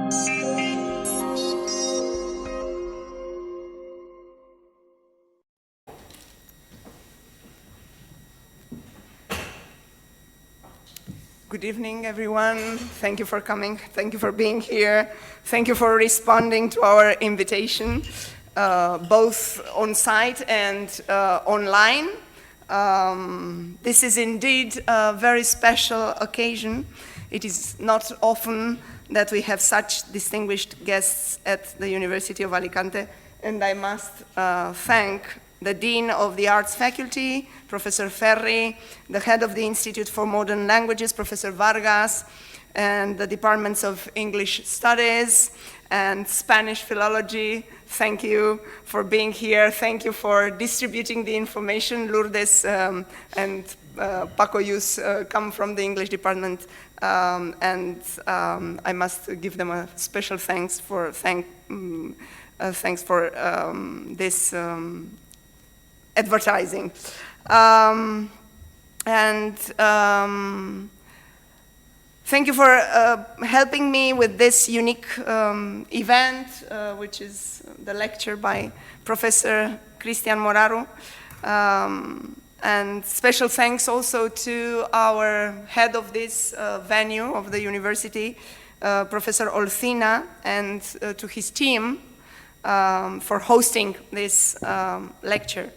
Good evening, everyone. Thank you for coming. Thank you for being here. Thank you for responding to our invitation, both on site and online. This is indeed a very special occasion. It is not often that we have such distinguished guests at the University of Alicante, and I must thank the Dean of the Arts Faculty, Professor Ferri, the head of the Institute for Modern Languages, Professor Vargas, and the departments of English Studies and Spanish Philology. Thank you for being here. Thank you for distributing the information. Lourdes and Paco Yus come from the English department, and I must give them a special thanks for this advertising. Thank you for helping me with this unique event, which is the lecture by Professor Cristian Moraru. And special thanks also to our head of this venue of the university, Professor Olcina, and to his team for hosting this lecture.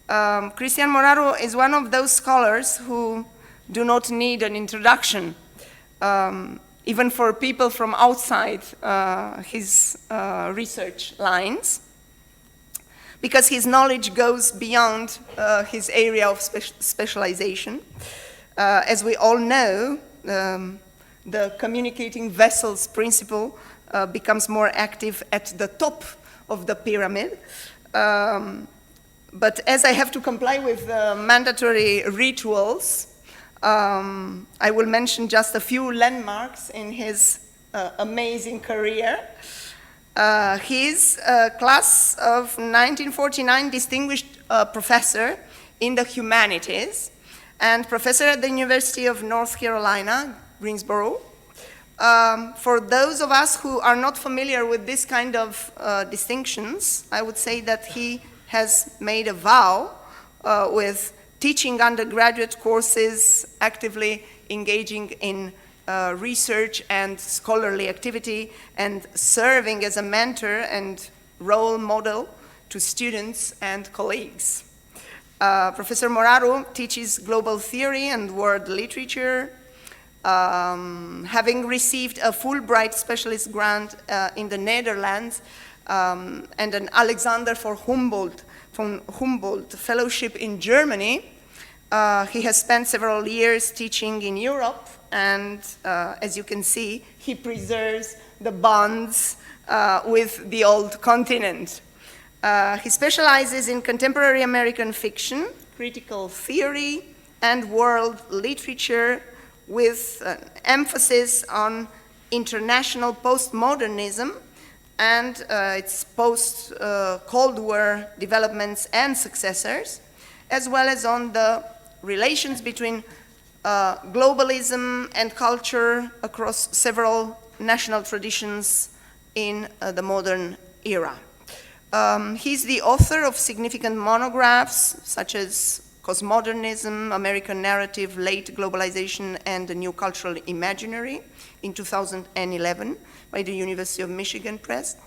Cristian Moraru is one of those scholars who do not need an introduction, even for people from outside his research lines, because his knowledge goes beyond his area of specialization. As we all know, the communicating vessels principle becomes more active at the top of the pyramid. But as I have to comply with mandatory rituals, I will mention just a few landmarks in his amazing career. He's a class of 1949 distinguished professor in the humanities and professor at the University of North Carolina, Greensboro. For those of us who are not familiar with this kind of distinctions, I would say that he has made a vow with teaching undergraduate courses, actively engaging in research and scholarly activity, and serving as a mentor and role model to students and colleagues. Professor Moraru teaches global theory and world literature, having received a Fulbright specialist grant in the Netherlands and an Alexander von Humboldt Fellowship in Germany. He has spent several years teaching in Europe, and as you can see, he preserves the bonds with the old continent. He specializes in contemporary American fiction, critical theory, and world literature, with an emphasis on international postmodernism and its post-Cold War developments and successors, as well as on the relations between globalism and culture across several national traditions in the modern era. He's the author of significant monographs such as Postmodernism, American Narrative, Late Globalization, and the New Cultural Imaginary in 2011 by the University of Michigan Press.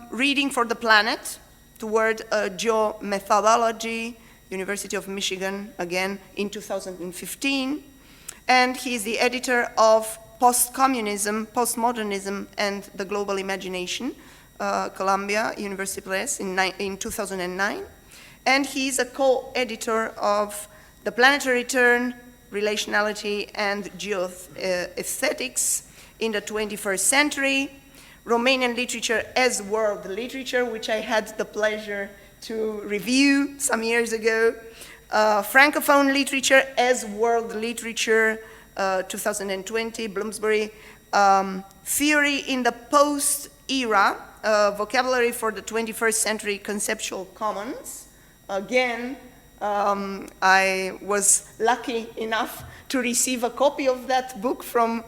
Reading for the Planet, Toward a Geomethodology, University of Michigan, again in 2015. And he's the editor of Post-Communism, Postmodernism, and the Global Imagination, Columbia University Press in 2009. And he's a co-editor of The Planetary Turn, Relationality and Geoaesthetics in the 21st Century, Romanian Literature as World Literature, which I had the pleasure to review some years ago, Francophone Literature as World Literature, 2020, Bloomsbury, Theory in the Post-Era, Vocabulary for the 21st Century Conceptual Commons. Again, I was lucky enough to receive a copy of that book from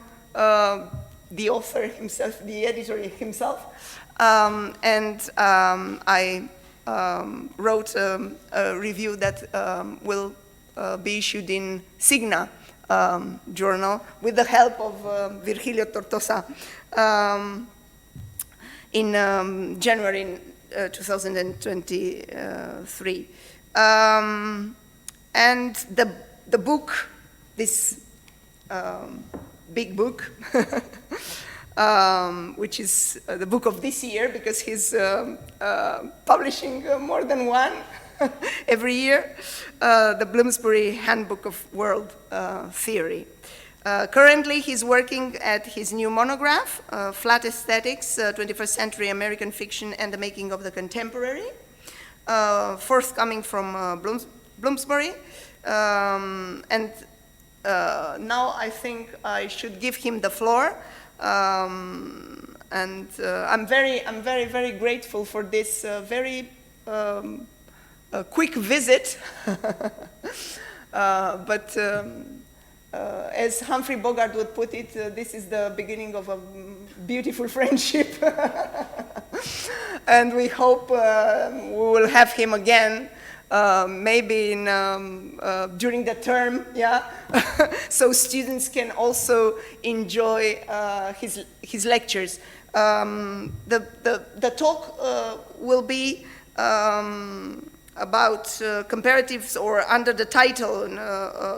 the author himself, the editor himself. I wrote a review that will be issued in Signa journal with the help of Virgilio Tortosa in January 2023. And the book, this big book, which is the book of this year, because he's publishing more than one every year, the Bloomsbury Handbook of World Theory. Currently, he's working at his new monograph, Flat Aesthetics, 21st Century American Fiction and the Making of the Contemporary, forthcoming from Bloomsbury. And now I think I should give him the floor. I'm very grateful for this very quick visit. But as Humphrey Bogart would put it, this is the beginning of a beautiful friendship. And we hope we will have him again, maybe in, during the term, yeah? So students can also enjoy his lectures. The talk will be about comparatives, or under the title,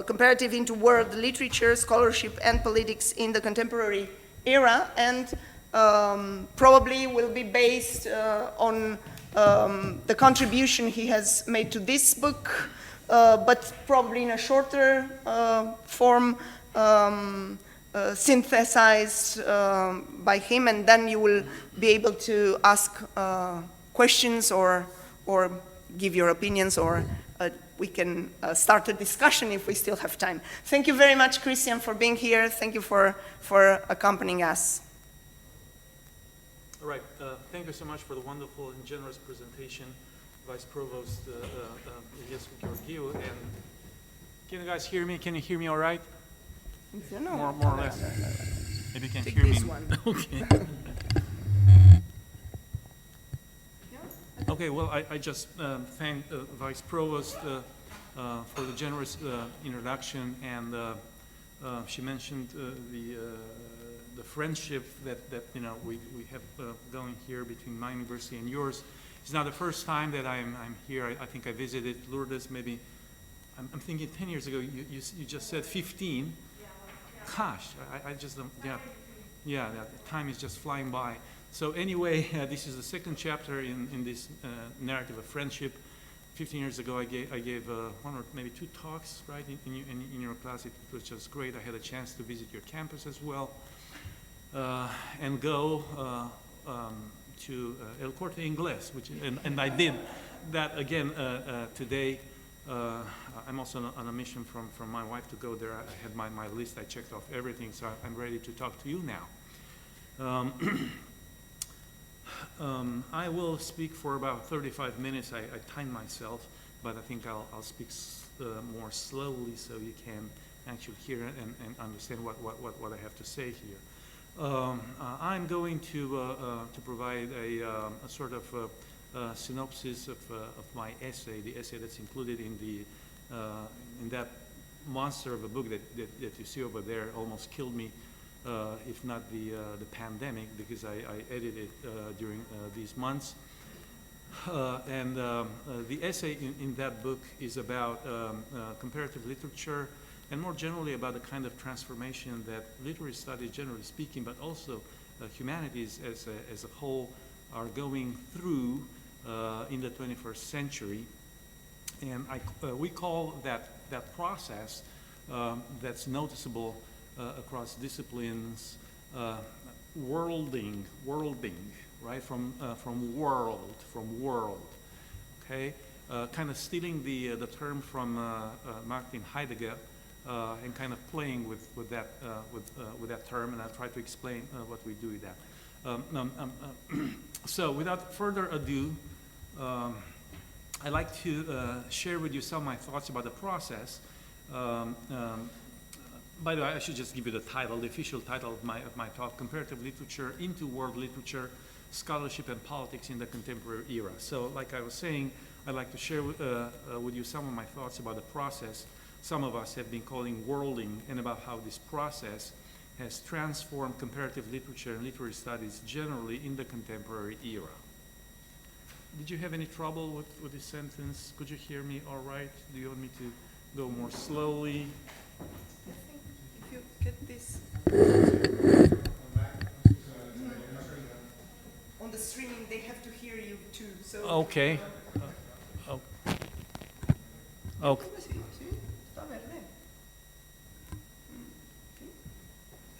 Comparative into World Literature, Scholarship and Politics in the Contemporary Era, and probably will be based on the contribution he has made to this book, but probably in a shorter form, synthesized by him, and then you will be able to ask questions or give your opinions, or we can start a discussion if we still have time. Thank you very much, Christian, for being here. Thank you for accompanying us. All right, thank you so much for the wonderful and generous presentation, Vice Provost Iliescu Georgiou. And can you guys hear me? Can you hear me all right? No. More or less. Maybe you can Take hear this me. one. Okay. Okay, well, I just thank Vice Provost for the generous introduction, and she mentioned the friendship that you know we have going here between my university and yours. It's not the first time that I'm here. I think I visited Lourdes maybe. I'm thinking 10 years ago. You just said 15. Gosh, I just don't. Yeah. Time is just flying by. So anyway, this is the second chapter in this narrative of friendship. 15 years ago, I gave one or maybe two talks, right, in your class. It was just great. I had a chance to visit your campus as well, and go to El Corte Inglés, and I did that again today. I'm also on a mission from my wife to go there. I had my list. I checked off everything, so I'm ready to talk to you now. I will speak for about 35 minutes. I timed myself, but I think I'll speak more slowly so you can actually hear and understand what I have to say here. I'm going to provide a sort of synopsis of my essay, the essay that's included in that monster of a book that you see over there. Almost killed me. If not the pandemic, because I edited during these months. And the essay in that book is about comparative literature, and more generally about the kind of transformation that literary studies, generally speaking, but also humanities as a whole, are going through in the 21st century. And we call that process that's noticeable across disciplines, worlding, right? From world, okay? Kind of stealing the term from Martin Heidegger and kind of playing with that term, and I'll try to explain what we do with that. So, without further ado, I'd like to share with you some of my thoughts about the process. By the way, I should just give you the title, the official title of my talk, Comparative Literature into World Literature, Scholarship and Politics in the Contemporary Era. So like I was saying, I'd like to share with you some of my thoughts about the process some of us have been calling worlding, and about how this process has transformed comparative literature and literary studies generally in the contemporary era. Did you have any trouble with this sentence? Could you hear me all right? Do you want me to go more slowly? I think if you get this on the streaming, they have to hear you too. So Okay. Okay.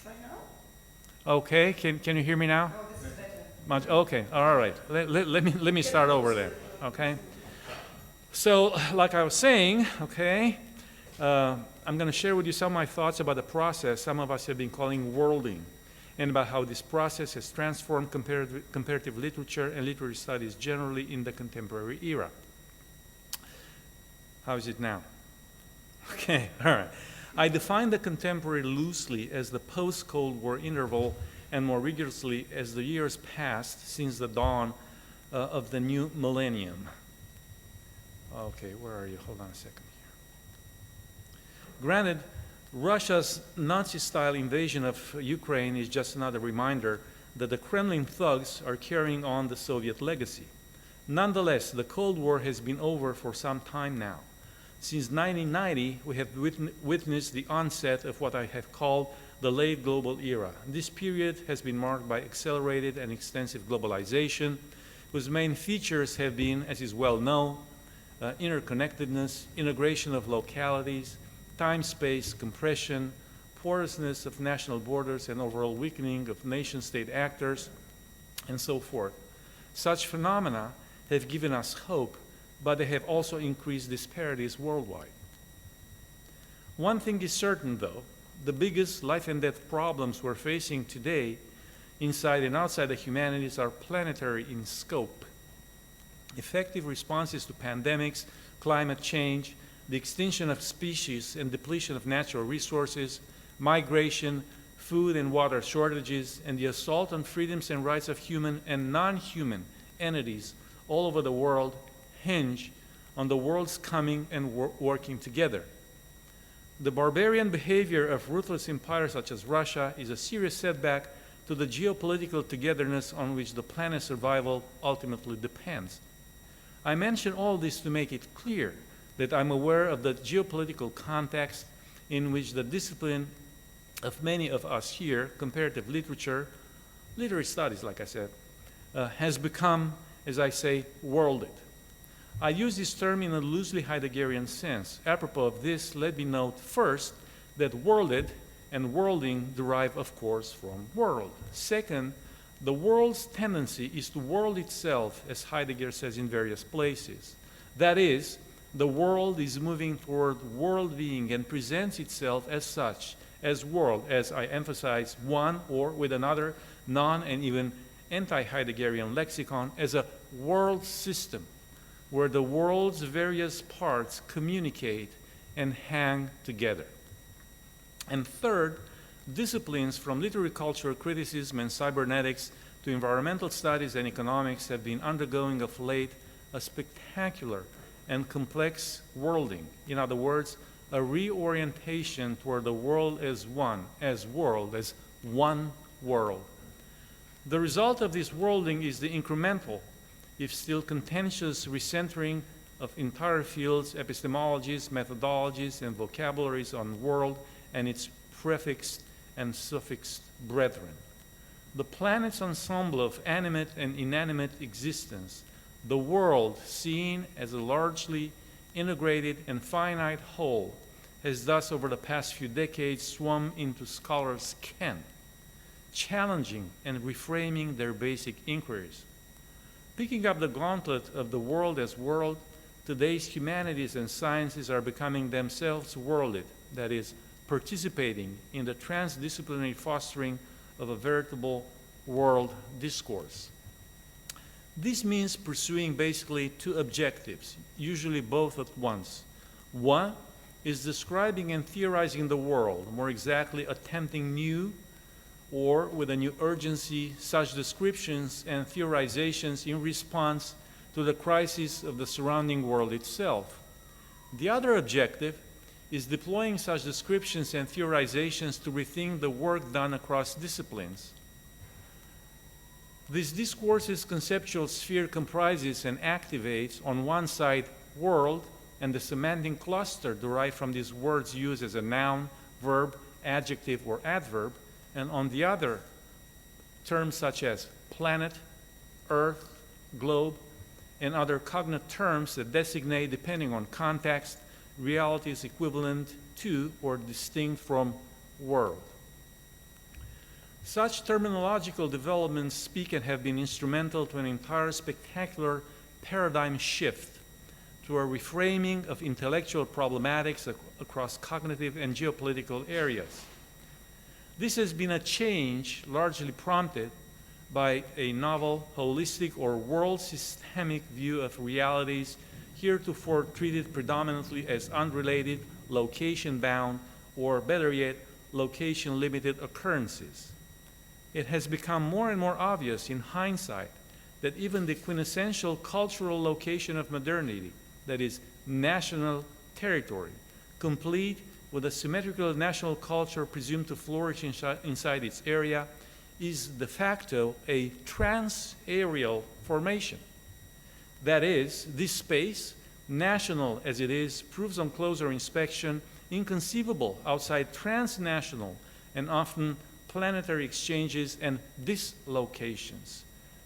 Try now. Okay. Can you hear me now? Oh, this is better. Much. Okay. All right. Let me start over there. Okay. So, like I was saying, okay, I'm going to share with you some of my thoughts about the process some of us have been calling worlding, and about how this process has transformed comparative literature and literary studies generally in the contemporary era. How is it now? Okay, all right. I define the contemporary loosely as the post-Cold War interval, and more rigorously as the years passed since the dawn of the new millennium. Okay, where are you? Hold on a second here. Granted, Russia's Nazi-style invasion of Ukraine is just another reminder that the Kremlin thugs are carrying on the Soviet legacy. Nonetheless, the Cold War has been over for some time now. Since 1990, we have witnessed the onset of what I have called the late global era. This period has been marked by accelerated and extensive globalization, whose main features have been, as is well known, interconnectedness, integration of localities, time-space compression, porousness of national borders, and overall weakening of nation-state actors, and so forth. Such phenomena have given us hope, but they have also increased disparities worldwide. One thing is certain, though: the biggest life and death problems we're facing today, inside and outside the humanities, are planetary in scope. Effective responses to pandemics, climate change, the extinction of species and depletion of natural resources, migration, food and water shortages, and the assault on freedoms and rights of human and non-human entities all over the world hinge on the world's coming and working together. The barbarian behavior of ruthless empires such as Russia is a serious setback to the geopolitical togetherness on which the planet's survival ultimately depends. I mention all this to make it clear that I'm aware of the geopolitical context in which the discipline of many of us here, comparative literature, literary studies, like I said, has become, as I say, worlded. I use this term in a loosely Heideggerian sense. Apropos of this, let me note first that worlded and worlding derive, of course, from world. Second, the world's tendency is to world itself, as Heidegger says in various places. That is, the world is moving toward world being and presents itself as such, as world, as I emphasize, one, or with another non- and even anti-Heideggerian lexicon, as a world system, where the world's various parts communicate and hang together. And third, disciplines from literary cultural criticism and cybernetics to environmental studies and economics have been undergoing of late a spectacular and complex worlding. In other words, a reorientation toward the world as one, as world, as one world. The result of this worlding is the incremental, if still contentious, recentering of entire fields, epistemologies, methodologies, and vocabularies on world and its prefixed and suffixed brethren. The planet's ensemble of animate and inanimate existence, the world seen as a largely integrated and finite whole, has thus over the past few decades swum into scholars' ken, challenging and reframing their basic inquiries. Picking up the gauntlet of the world as world, today's humanities and sciences are becoming themselves worlded, that is, participating in the transdisciplinary fostering of a veritable world discourse. This means pursuing basically two objectives, usually both at once. One is describing and theorizing the world, more exactly attempting new or with a new urgency such descriptions and theorizations in response to the crisis of the surrounding world itself. The other objective is deploying such descriptions and theorizations to rethink the work done across disciplines. This discourse's conceptual sphere comprises and activates, on one side, world and the semantic cluster derived from these words used as a noun, verb, adjective, or adverb, and on the other, terms such as planet, earth, globe, and other cognate terms that designate, depending on context, realities equivalent to or distinct from world. Such terminological developments speak and have been instrumental to an entire spectacular paradigm shift to a reframing of intellectual problematics across cognitive and geopolitical areas. This has been a change largely prompted by a novel, holistic, or world systemic view of realities heretofore treated predominantly as unrelated, location-bound, or better yet, location-limited occurrences. It has become more and more obvious in hindsight that even the quintessential cultural location of modernity, that is, national territory, complete with a symmetrical national culture presumed to flourish inside its area, is de facto a trans-areal formation. That is, this space, national as it is, proves on closer inspection inconceivable outside transnational and often planetary exchanges and dislocations.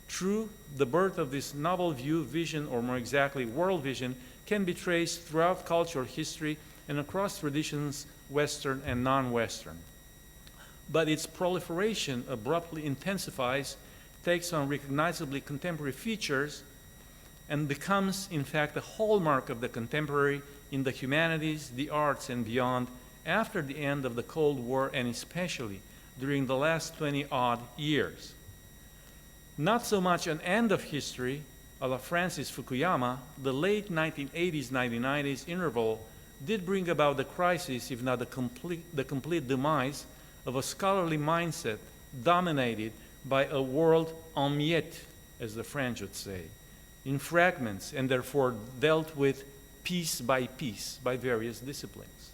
True, the birth of this novel view, vision, or more exactly world vision, can be traced throughout cultural history and across traditions, Western and non-Western. But its proliferation abruptly intensifies, takes on recognizably contemporary features, and becomes, in fact, a hallmark of the contemporary in the humanities, the arts, and beyond after the end of the Cold War, and especially during the last 20-odd years. Not so much an end of history, a la Francis Fukuyama, the late 1980s, 1990s interval did bring about the crisis, if not the complete demise, of a scholarly mindset dominated by a world en miettes, as the French would say, in fragments, and therefore dealt with piece by various disciplines.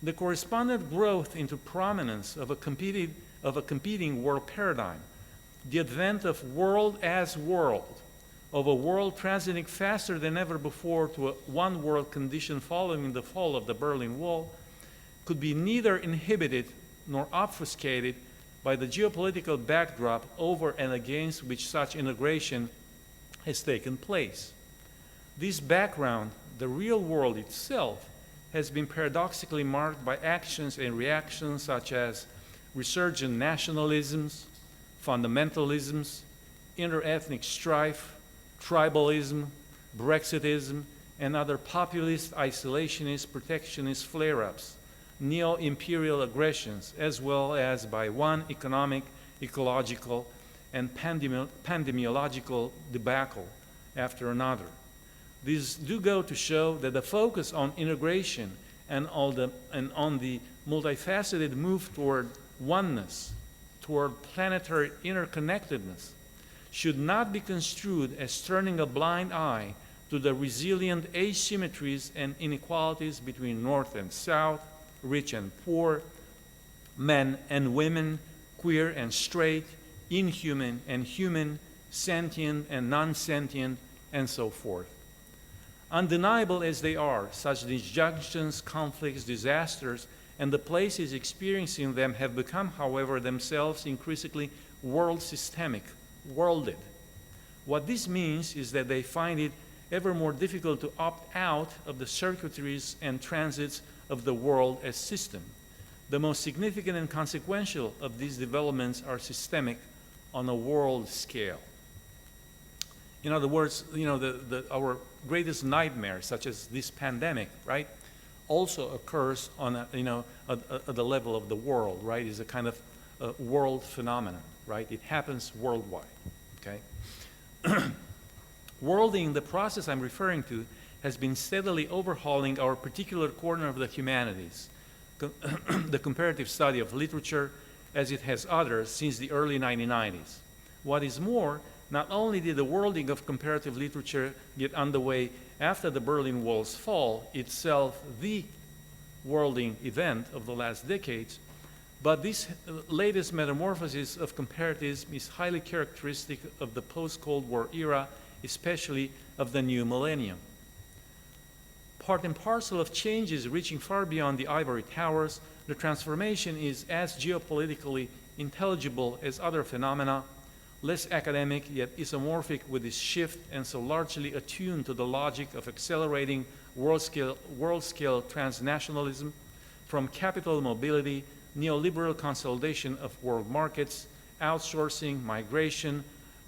The correspondent growth into prominence of a competing world paradigm, the advent of world as world, of a world transiting faster than ever before to a one-world condition following the fall of the Berlin Wall, could be neither inhibited nor obfuscated by the geopolitical backdrop over and against which such integration has taken place. This background, the real world itself, has been paradoxically marked by actions and reactions such as resurgent nationalisms, fundamentalisms, interethnic strife, tribalism, Brexitism, and other populist, isolationist, protectionist flare-ups, neo-imperial aggressions, as well as by one economic, ecological, and pandemiological debacle after another. These do go to show that the focus on integration and on the multifaceted move toward oneness, toward planetary interconnectedness, should not be construed as turning a blind eye to the resilient asymmetries and inequalities between North and South, rich and poor, men and women, queer and straight, inhuman and human, sentient and non-sentient, and so forth. Undeniable as they are, such disjunctions, conflicts, disasters, and the places experiencing them have become, however, themselves increasingly world systemic, worlded. What this means is that they find it ever more difficult to opt out of the circuitries and transits of the world as system. The most significant and consequential of these developments are systemic on a world scale. In other words, our greatest nightmare, such as this pandemic, right, also occurs on at the level of the world, right? Is a kind of world phenomenon, right? It happens worldwide, okay? Worlding, the process I'm referring to, has been steadily overhauling our particular corner of the humanities, the comparative study of literature, as it has others since the early 1990s. What is more, not only did the worlding of comparative literature get underway after the Berlin Wall's fall, itself the worlding event of the last decades, but this latest metamorphosis of comparativism is highly characteristic of the post-Cold War era, especially of the new millennium. Part and parcel of changes reaching far beyond the ivory towers, the transformation is as geopolitically intelligible as other phenomena, less academic yet isomorphic with this shift, and so largely attuned to the logic of accelerating world-scale transnationalism, from capital mobility, neoliberal consolidation of world markets, outsourcing, migration,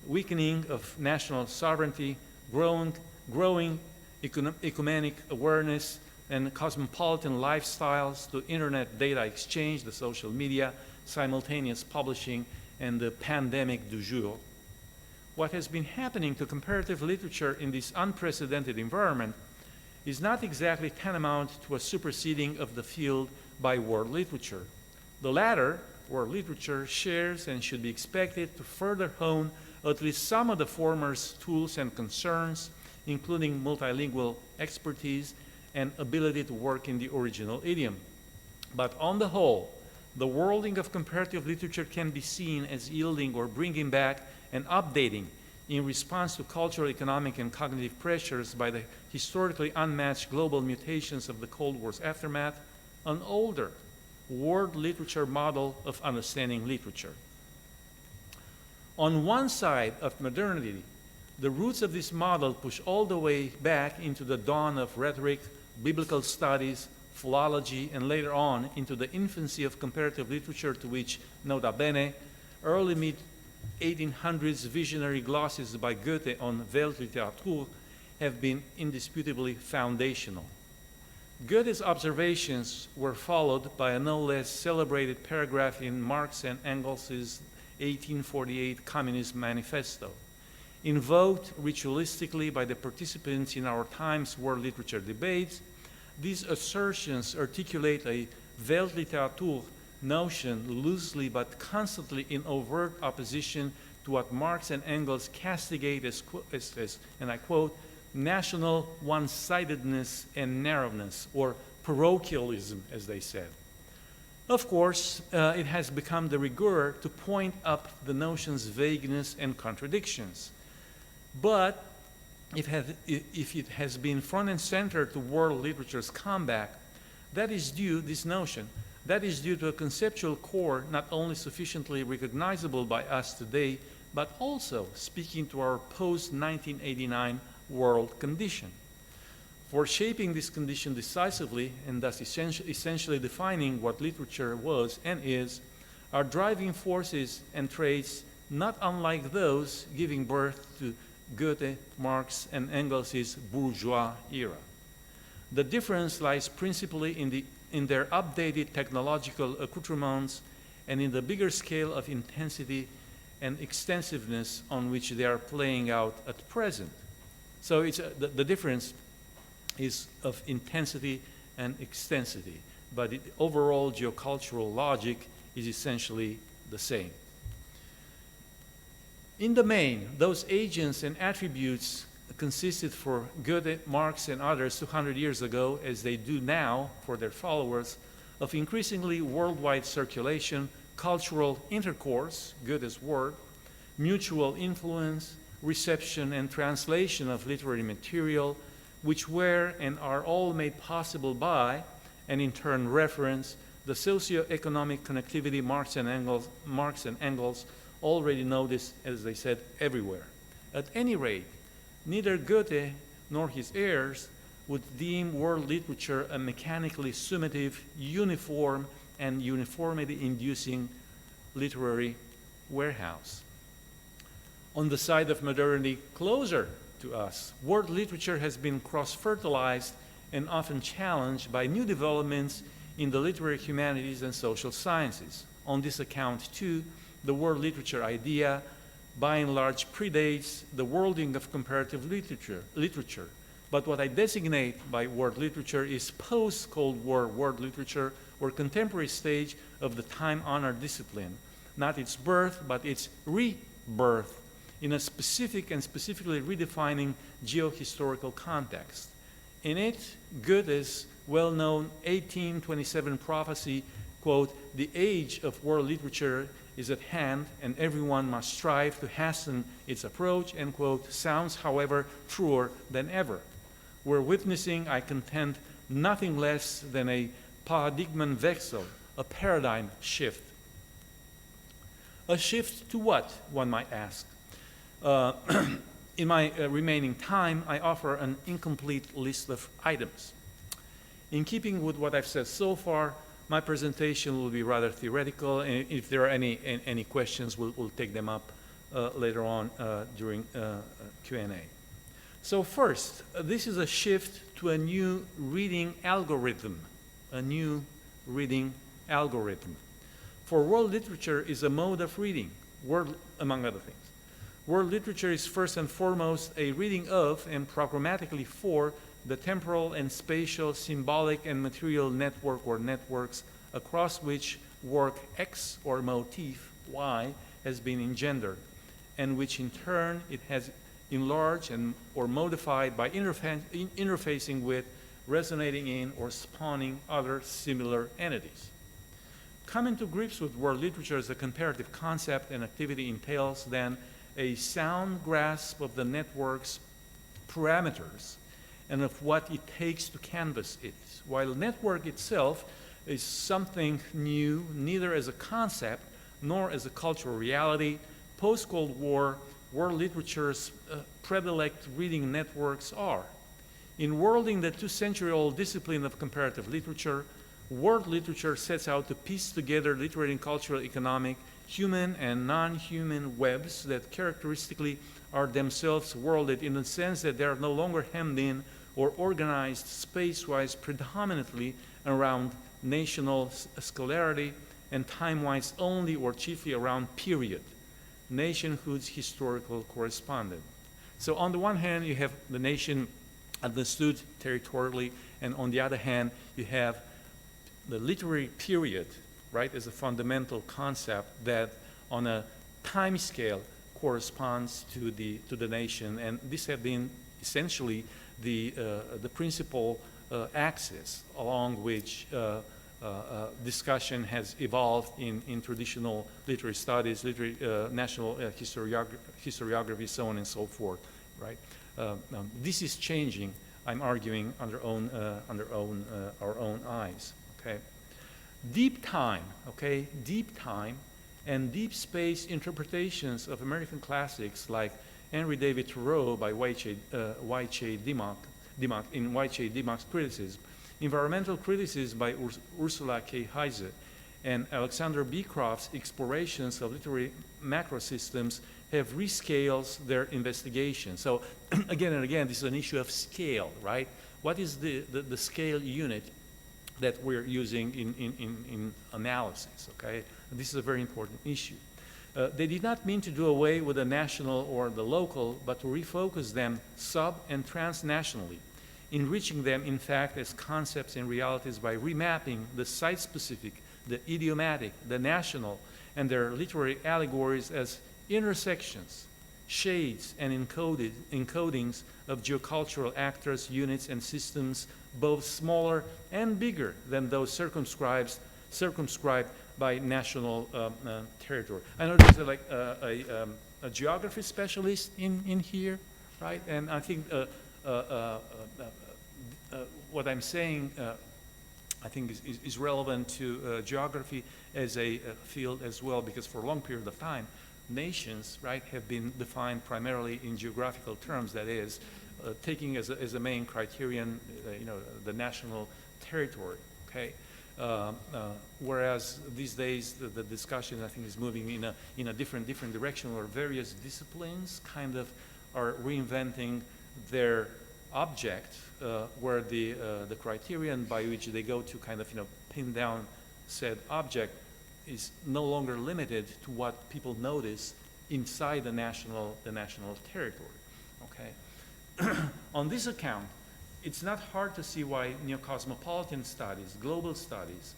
weakening of national sovereignty, growing ecumenic awareness, and cosmopolitan lifestyles, to internet data exchange, the social media, simultaneous publishing, and the pandemic du jour. What has been happening to comparative literature in this unprecedented environment is not exactly tantamount to a superseding of the field by world literature. The latter, world literature, shares and should be expected to further hone at least some of the former's tools and concerns, including multilingual expertise and ability to work in the original idiom. But on the whole, the worlding of comparative literature can be seen as yielding or bringing back and updating in response to cultural, economic, and cognitive pressures by the historically unmatched global mutations of the Cold War's aftermath, an older world literature model of understanding literature. On one side of modernity, the roots of this model push all the way back into the dawn of rhetoric, biblical studies, philology, and later on into the infancy of comparative literature, to which, nota bene, early mid-1800s visionary glosses by Goethe on Weltliteratur have been indisputably foundational. Goethe's observations were followed by a no less celebrated paragraph in Marx and Engels' 1848 Communist Manifesto. Invoked ritualistically by the participants in our time's world literature debates, these assertions articulate a Weltliteratur notion loosely but constantly in overt opposition to what Marx and Engels castigate as, and I quote, national one-sidedness and narrowness, or parochialism, as they said. Of course, it has become de rigueur to point up the notion's vagueness and contradictions. But if it has been front and center to world literature's comeback, that is due to a conceptual core not only sufficiently recognizable by us today, but also speaking to our post-1989 world condition. For shaping this condition decisively, and thus essentially defining what literature was and is, are driving forces and traits not unlike those giving birth to Goethe, Marx, and Engels' bourgeois era. The difference lies principally in their updated technological accoutrements and in the bigger scale of intensity and extensiveness on which they are playing out at present. So it's the difference is of intensity and extensity, but the overall geocultural logic is essentially the same. In the main, those agents and attributes consisted for Goethe, Marx, and others 200 years ago, as they do now for their followers, of increasingly worldwide circulation, cultural intercourse, Goethe's word, mutual influence, reception and translation of literary material, which were and are all made possible by, and in turn reference, the socio-economic connectivity Marx and Engels already noticed, as they said, everywhere. At any rate, neither Goethe nor his heirs would deem world literature a mechanically summative, uniform, and uniformity-inducing literary warehouse. On the side of modernity closer to us, world literature has been cross-fertilized and often challenged by new developments in the literary humanities and social sciences. On this account, too, the world literature idea by and large predates the worlding of comparative literature, But what I designate by world literature is post-Cold War world literature, or contemporary stage of the time-honored discipline, not its birth, but its rebirth in a specific and specifically redefining geohistorical context. In it, Goethe's well-known 1827 prophecy, quote, "The age of world literature is at hand, and everyone must strive to hasten its approach," end quote, sounds, however, truer than ever. We're witnessing, I contend, nothing less than a Paradigmenwechsel, a paradigm shift. A shift to what, one might ask? In my remaining time, I offer an incomplete list of items. In keeping with what I've said so far, my presentation will be rather theoretical, and if there are any questions, we'll take them up later on during Q&A. So first, this is a shift to a new reading algorithm, For world literature is a mode of reading, among other things. World literature is first and foremost a reading of and programmatically for the temporal and spatial, symbolic and material network or networks across which work X or motif Y has been engendered, and which in turn it has enlarged or modified by interfacing with, resonating in, or spawning other similar entities. Coming to grips with world literature as a comparative concept and activity entails then a sound grasp of the network's parameters and of what it takes to canvas it. While network itself is something new, neither as a concept nor as a cultural reality, post-Cold War world literature's predilect reading networks are. In worlding the 2-century-old discipline of comparative literature, world literature sets out to piece together literary and cultural, economic, human and non-human webs that characteristically are themselves worlded in the sense that they are no longer hemmed in or organized space-wise predominantly around national scalarity and time-wise only or chiefly around period, nationhood's historical correspondent. So on the one hand, you have the nation understood territorially, and on the other hand, you have the literary period, right, as a fundamental concept that on a time scale corresponds to the nation, and this have been essentially the principal axis along which discussion has evolved in traditional literary studies, national historiography, so on and so forth, right? This is changing, I'm arguing, under our own eyes, okay? Deep time, okay? Deep time and deep space interpretations of American classics like Henry David Thoreau by Y.J. Dimock in Y.J. Dimock's criticism, environmental criticism by Ursula K. Heise, and Alexander Beecroft's explorations of literary macrosystems have rescaled their investigation. So again and again, this is an issue of scale, right? What is the scale unit that we're using in analysis, okay? This is a very important issue. They did not mean to do away with the national or the local, but to refocus them sub- and transnationally, enriching them, in fact, as concepts and realities by remapping the site-specific, the idiomatic, the national, and their literary allegories as intersections, shades, and encodings of geocultural actors, units, and systems, both smaller and bigger than those circumscribed by national territory. I know there's a geography specialist in here, right? And I think what I'm saying, I think is relevant to geography as a field as well, because for a long period of time, nations, right, have been defined primarily in geographical terms. That is, taking as a main criterion, the national territory. Okay. Whereas these days the discussion, I think, is moving in a different direction, where various disciplines kind of are reinventing their object, where the criterion by which they go to kind of pin down said object is no longer limited to what people notice inside the national territory. Okay. On this account, it's not hard to see why neo-cosmopolitan studies, global studies,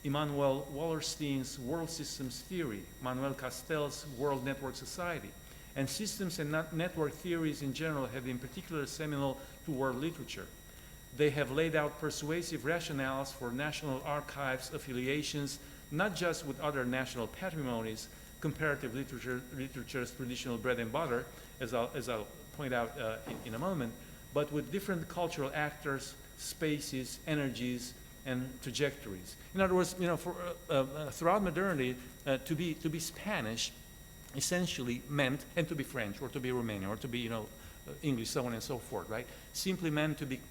Immanuel Wallerstein's world systems theory, Manuel Castell's world network society, and systems and network theories in general have been particularly seminal to world literature. They have laid out persuasive rationales for national archives affiliations, not just with other national patrimonies, comparative literature's traditional bread and butter, as I'll point out in a moment, but with different cultural actors, spaces, energies, and trajectories. In other words, throughout modernity, to be Spanish essentially meant, and to be French, or to be Romanian, or to be, English, so on and so forth, right? Simply meant to be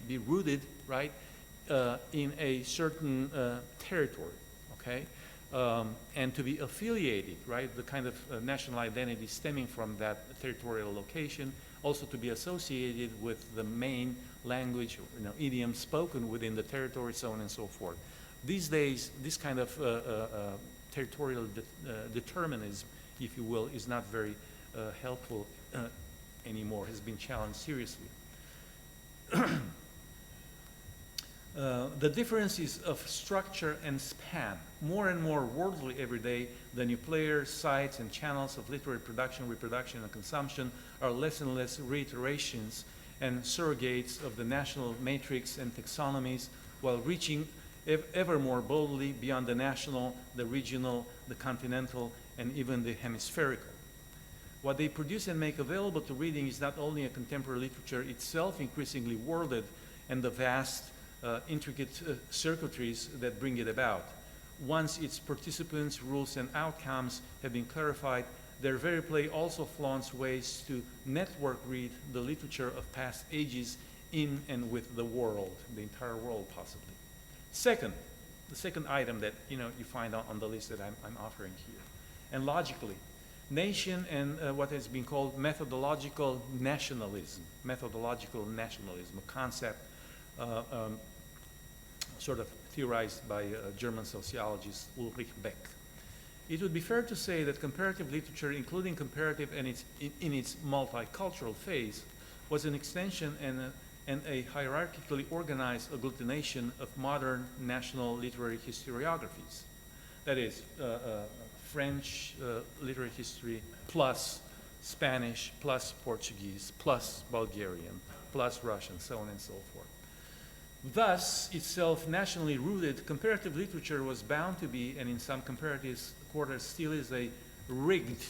be rooted, right, in a certain territory, okay? And to be affiliated, right? The kind of national identity stemming from that territorial location, also to be associated with the main language, idiom spoken within the territory, so on and so forth. These days, this kind of territorial determinism, if you will, is not very helpful anymore, has been challenged seriously. The differences of structure and span, more and more worldly every day, the new players, sites, and channels of literary production, reproduction, and consumption are less and less reiterations and surrogates of the national matrix and taxonomies, while reaching ever more boldly beyond the national, the regional, the continental, and even the hemispherical. What they produce and make available to reading is not only a contemporary literature itself increasingly worlded and the vast, intricate circuitries that bring it about. Once its participants, rules, and outcomes have been clarified, their very play also flaunts ways to network read the literature of past ages in and with the world, the entire world possibly. Second, the second item that you find on the list that I'm offering here, and logically, nation and what has been called methodological nationalism, a concept sort of theorized by German sociologist Ulrich Beck. It would be fair to say that comparative literature, including comparative and in its multicultural phase, was an extension and a hierarchically organized agglutination of modern national literary historiographies. That is, French literary history plus Spanish plus Portuguese plus Bulgarian plus Russian, so on and so forth. Thus, itself nationally rooted, comparative literature was bound to be, and in some comparative quarters still is, a rigged,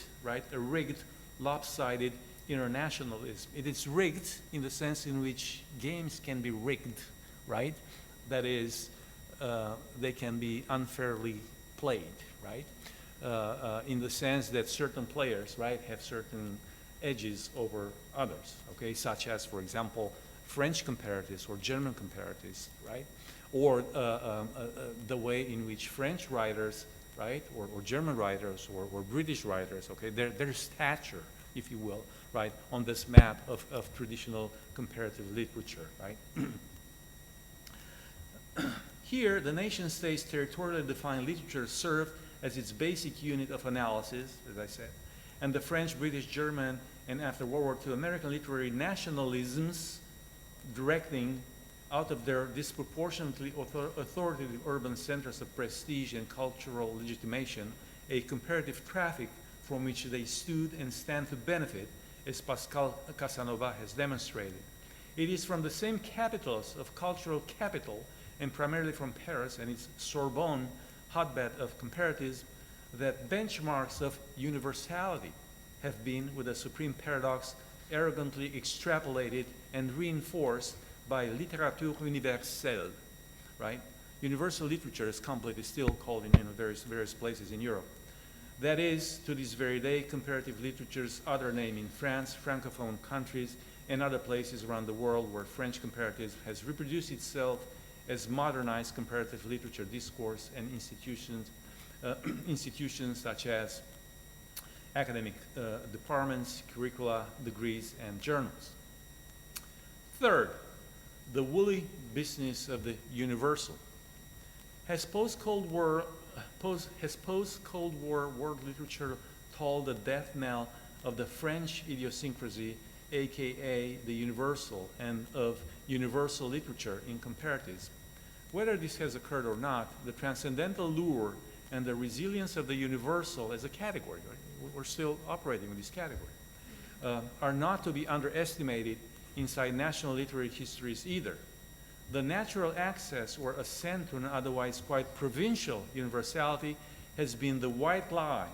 lopsided internationalism. It is rigged in the sense in which games can be rigged, right? That is, they can be unfairly played, right? In the sense that certain players, right, have certain edges over others, okay? Such as, for example, French comparatives or German comparatives, right? Or the way in which French writers, right, or German writers or British writers, okay, their stature, if you will, right, on this map of traditional comparative literature, right? Here, the nation-state's territorially defined literature served as its basic unit of analysis, as I said, and the French, British, German, and after World War II, American literary nationalisms directing out of their disproportionately authoritative urban centers of prestige and cultural legitimation a comparative traffic from which they stood and stand to benefit, as Pascal Casanova has demonstrated. It is from the same capitals of cultural capital, and primarily from Paris and its Sorbonne hotbed of comparatives, that benchmarks of universality have been, with a supreme paradox, arrogantly extrapolated and reinforced by littérature universelle, right? Universal literature is completely still called in various places in Europe. That is, to this very day, comparative literature's other name in France, Francophone countries, and other places around the world where French comparative has reproduced itself as modernized comparative literature discourse and institutions such as academic departments, curricula, degrees, and journals. Third, the woolly business of the universal. Has post-Cold War world literature tolled the death knell of the French idiosyncrasy aka the universal, and of universal literature in comparatives. Whether this has occurred or not, the transcendental lure and the resilience of the universal as a category, right? We're still operating with this category, are not to be underestimated inside national literary histories either. The natural access or ascent to an otherwise quite provincial universality has been the white lie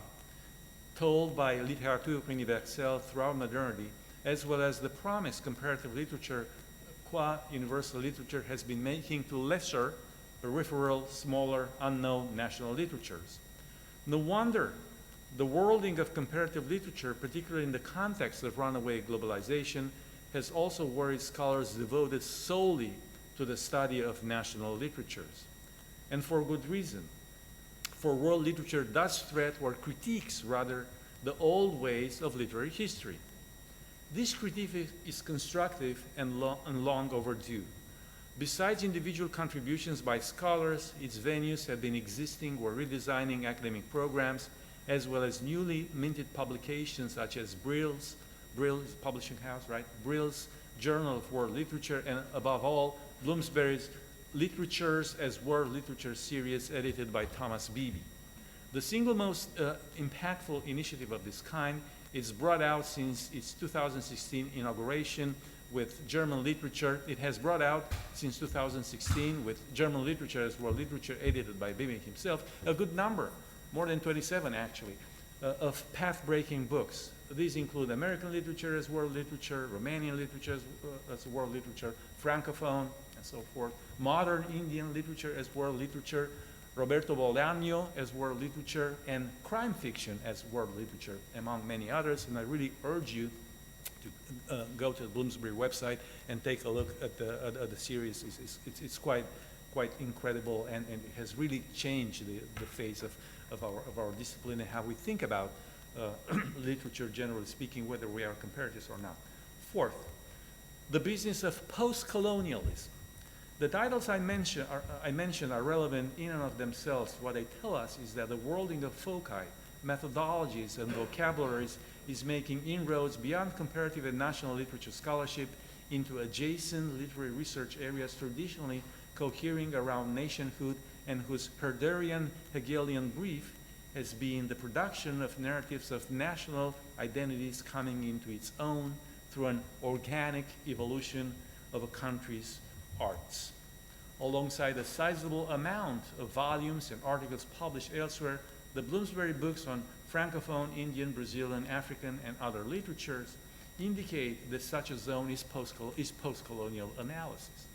told by literature universelle throughout modernity, as well as the promise comparative literature qua universal literature has been making to lesser, peripheral, smaller, unknown national literatures. No wonder the worlding of comparative literature, particularly in the context of runaway globalization, has also worried scholars devoted solely to the study of national literatures. And for good reason. For world literature does threat or critiques, rather, the old ways of literary history. This critique is constructive and long overdue. Besides individual contributions by scholars, its venues have been existing or redesigning academic programs, as well as newly minted publications such as Brill's publishing house, right? Brill's Journal of World Literature, and above all, Bloomsbury's Literatures as World Literature series edited by Thomas Beebe. The single most impactful initiative of this kind is brought out since its 2016 inauguration with German literature. It has brought out since 2016 with German Literature as World Literature edited by Beebe himself, a good number, more than 27 actually, of path-breaking books. These include American literature as world literature, Romanian literature as world literature, Francophone, and so forth, modern Indian literature as world literature, Roberto Bolaño as world literature, and crime fiction as world literature, among many others. And I really urge you to go to the Bloomsbury website and take a look at the series. It's quite incredible, and it has really changed the face of our discipline and how we think about literature, generally speaking, whether we are comparatives or not. Fourth, the business of post-colonialism. The titles I mentioned are relevant in and of themselves. What they tell us is that the worlding of foci, methodologies, and vocabularies is making inroads beyond comparative and national literature scholarship into adjacent literary research areas traditionally cohering around nationhood and whose Herderian Hegelian brief has been the production of narratives of national identities coming into its own through an organic evolution of a country's arts. Alongside a sizable amount of volumes and articles published elsewhere, the Bloomsbury books on Francophone, Indian, Brazilian, African, and other literatures indicate that such a zone is post-colonial analysis.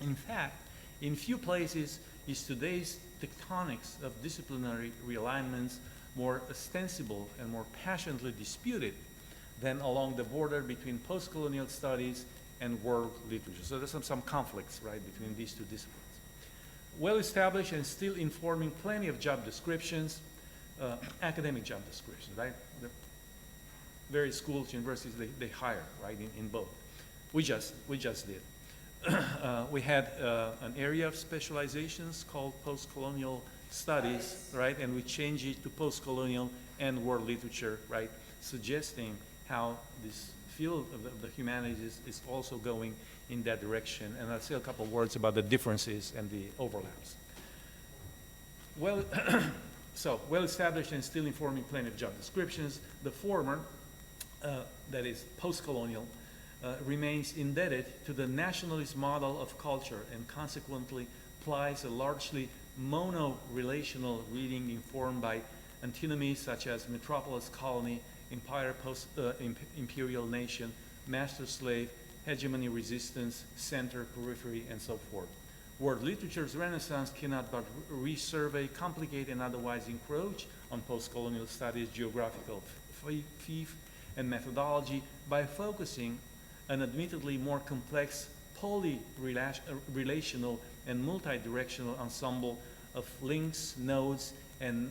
In fact, in few places is today's tectonics of disciplinary realignments more ostensible and more passionately disputed than along the border between post-colonial studies and world literature. So there's some conflicts, right, between these two disciplines. Well-established and still informing plenty of job descriptions, academic job descriptions, right? The various schools, universities, they hire, right, in both. We just did. We had an area of specializations called post-colonial studies, right, and we changed it to post-colonial and world literature, right, suggesting how this field of the humanities is also going in that direction. And I'll say a couple of words about the differences and the overlaps. Well, so well-established and still informing plenty of job descriptions. The former, that is post-colonial, remains indebted to the nationalist model of culture and consequently applies a largely mono-relational reading informed by antinomies such as metropolis, colony, empire, imperial nation, master-slave, hegemony, resistance, center, periphery, and so forth. World literature's renaissance cannot but resurvey, complicate, and otherwise encroach on post-colonial studies, geographical fief, and methodology by focusing an admittedly more complex poly-relational and multi-directional ensemble of links, nodes, and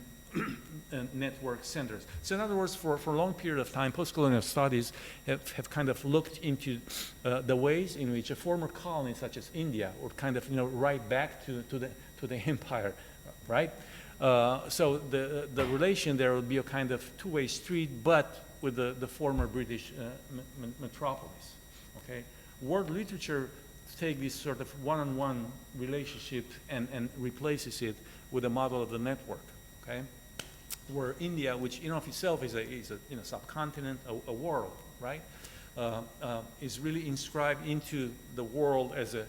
network centers. So in other words, for a long period of time, post-colonial studies have kind of looked into the ways in which a former colony such as India would kind of, write back to the empire, right? So the relation there would be a kind of two-way street, but with the former British metropolis. Okay, world literature take this sort of one-on-one relationship and replaces it with a model of the network. Okay, where India, which in of itself is a subcontinent, a world, right, is really inscribed into the world as a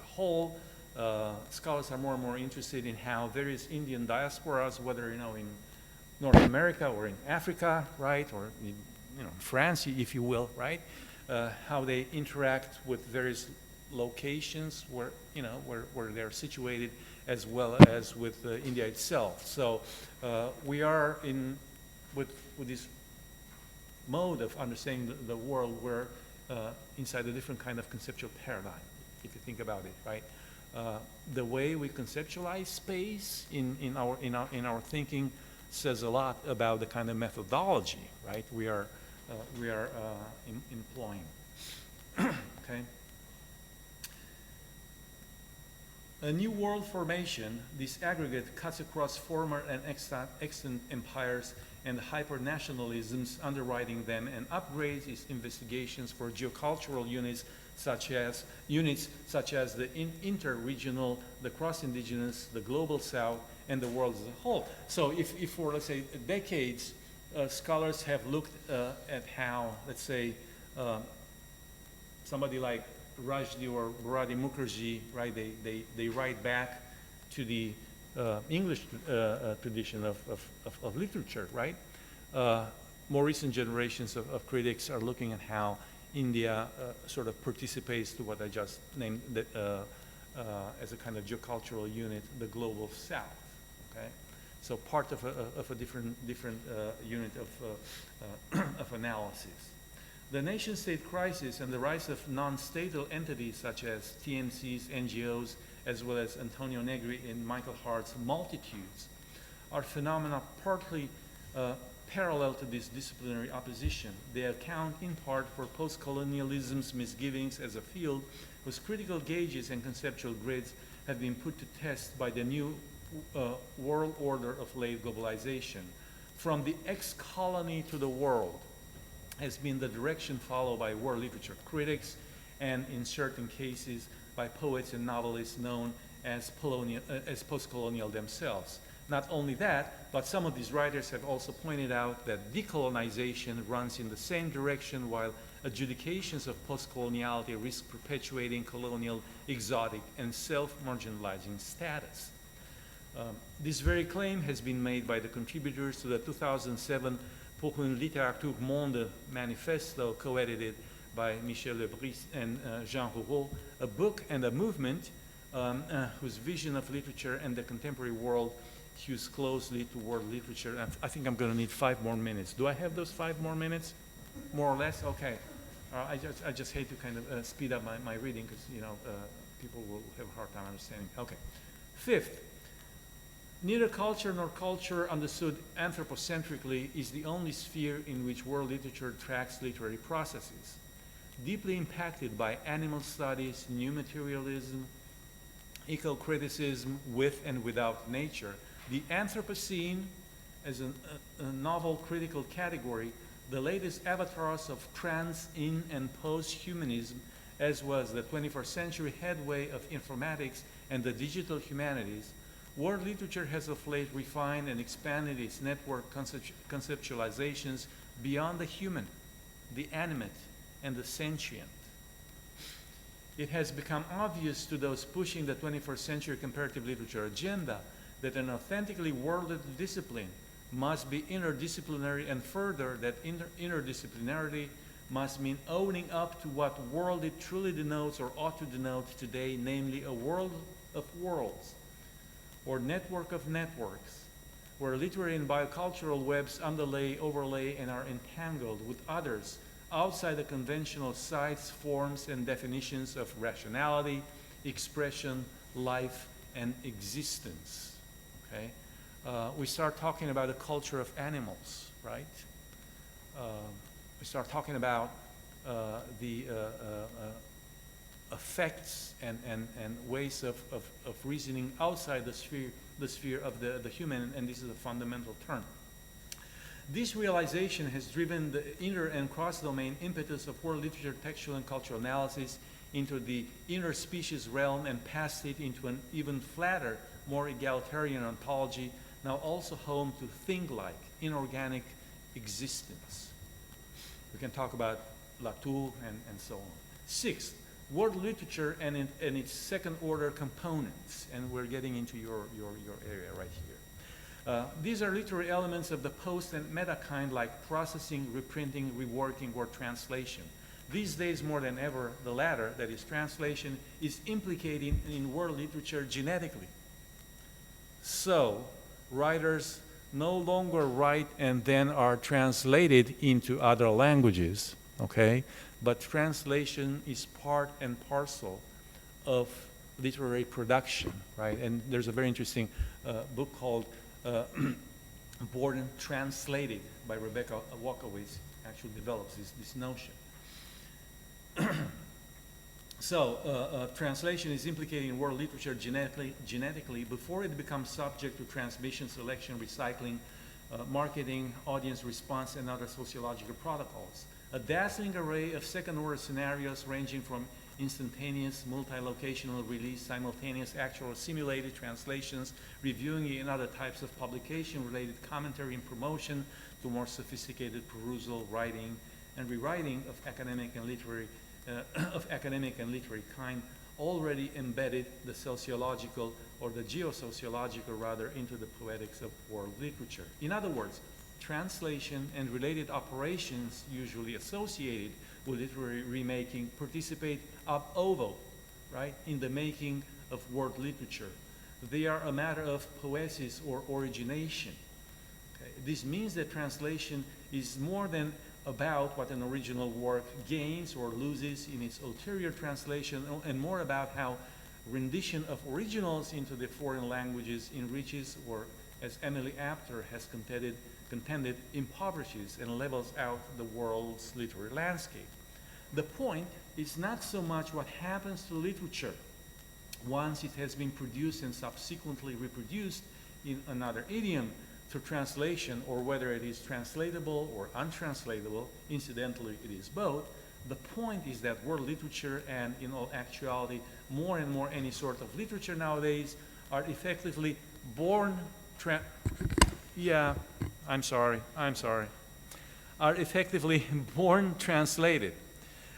whole. Scholars are more and more interested in how various Indian diasporas, whether in North America or in Africa, right, or in France, if you will, right, how they interact with various locations where they're situated, as well as with India itself. So we are with this mode of understanding the world, we're inside a different kind of conceptual paradigm, if you think about it, right? The way we conceptualize space in our thinking says a lot about the kind of methodology, right, we are employing. Okay. A new world formation, this aggregate cuts across former and extant empires and hyper-nationalisms underwriting them, and upgrades its investigations for geocultural units such as the inter-regional, the cross-indigenous, the global south, and the world as a whole. So if for, let's say, decades, scholars have looked at how, let's say, somebody like Rushdie or Bharati Mukherjee, right, they write back to the English tradition of literature, right? More recent generations of critics are looking at how India sort of participates to what I just named as a kind of geocultural unit, the global south. Okay, so part of a different unit of analysis. The nation-state crisis and the rise of non-statal entities such as TNCs, NGOs, as well as Antonio Negri and Michael Hart's multitudes, are phenomena partly parallel to this disciplinary opposition. They account in part for post-colonialism's misgivings as a field whose critical gauges and conceptual grids have been put to test by the new world order of late globalization. From the ex-colony to the world has been the direction followed by world literature critics, and in certain cases by poets and novelists known as post-colonial themselves. Not only that, but some of these writers have also pointed out that decolonization runs in the same direction, while adjudications of post-coloniality risk perpetuating colonial, exotic, and self-marginalizing status. This very claim has been made by the contributors to the 2007 Pour une littérature monde manifesto, co-edited by Michel Lebris and Jean Rouault, a book and a movement whose vision of literature and the contemporary world hews closely to world literature. And I think I'm going to need 5 more minutes. Do I have those 5 more minutes? More or less? Okay. I just hate to kind of speed up my reading because, people will have a hard time understanding. Okay. Fifth, neither culture nor culture understood anthropocentrically is the only sphere in which world literature tracks literary processes. Deeply impacted by animal studies, new materialism, eco-criticism with and without nature, the Anthropocene, as a novel critical category, the latest avatars of trans, in, and post-humanism, as was the 21st century headway of informatics and the digital humanities, world literature has of late refined and expanded its network conceptualizations beyond the human, the animate, and the sentient. It has become obvious to those pushing the 21st century comparative literature agenda that an authentically worldly discipline must be interdisciplinary, and further that interdisciplinarity must mean owning up to what world it truly denotes or ought to denote today, namely a world of worlds, or network of networks, where literary and biocultural webs underlay, overlay, and are entangled with others outside the conventional sites, forms, and definitions of rationality, expression, life, and existence. Okay? We start talking about a culture of animals, right? We start talking about the effects and ways of reasoning outside the sphere the sphere of the human, and this is a fundamental term. This realization has driven the inter and cross-domain impetus of world literature, textual and cultural analysis into the interspecies realm and passed it into an even flatter, more egalitarian ontology, now also home to thing-like, inorganic existence. We can talk about Latour and so on. Sixth, world literature and its second-order components, and we're getting into your area right here. These are literary elements of the post and meta kind, like processing, reprinting, reworking, or translation. These days, more than ever, the latter, that is translation, is implicated in world literature genetically. So, writers no longer write and then are translated into other languages, okay? But translation is part and parcel of literary production, right? And there's a very interesting book called Born Translated by Rebecca Walkowitz, actually develops this notion. So, translation is implicated in world literature genetically before it becomes subject to transmission, selection, recycling, marketing, audience response, and other sociological protocols. A dazzling array of second-order scenarios ranging from instantaneous, multi-locational release, simultaneous, actual, or simulated translations, reviewing and other types of publication-related commentary and promotion, to more sophisticated perusal, writing, and rewriting of academic and literary kind, already embedded the sociological, or the geosociological rather, into the poetics of world literature. In other words, translation and related operations usually associated with literary remaking participate ab ovo, right, in the making of world literature. They are a matter of poesis or origination. Okay? This means that translation is more than about what an original work gains or loses in its ulterior translation, and more about how rendition of originals into the foreign languages enriches, or as Emily Apter has contended, impoverishes and levels out the world's literary landscape. The point is not so much what happens to literature once it has been produced and subsequently reproduced in another idiom through translation, or whether it is translatable or untranslatable. Incidentally, it is both. The point is that world literature, and in all actuality, more and more any sort of literature nowadays, are effectively born are effectively born translated,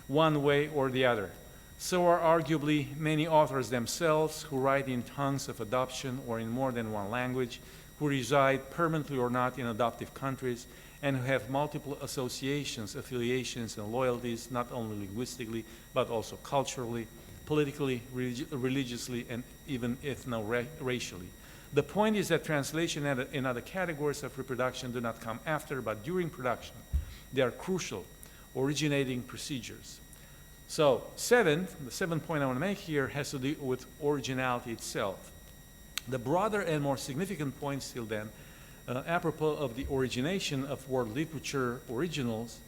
one way or the other. So are arguably many authors themselves, who write in tongues of adoption or in more than one language, who reside permanently or not in adoptive countries, and who have multiple associations, affiliations, and loyalties, not only linguistically, but also culturally, politically, religiously, and even ethno-racially. The point is that translation and other categories of reproduction do not come after, but during production. They are crucial, originating procedures. So, the seventh point I want to make here has to do with originality itself. The broader and more significant point still then, apropos of the origination of world literature originals,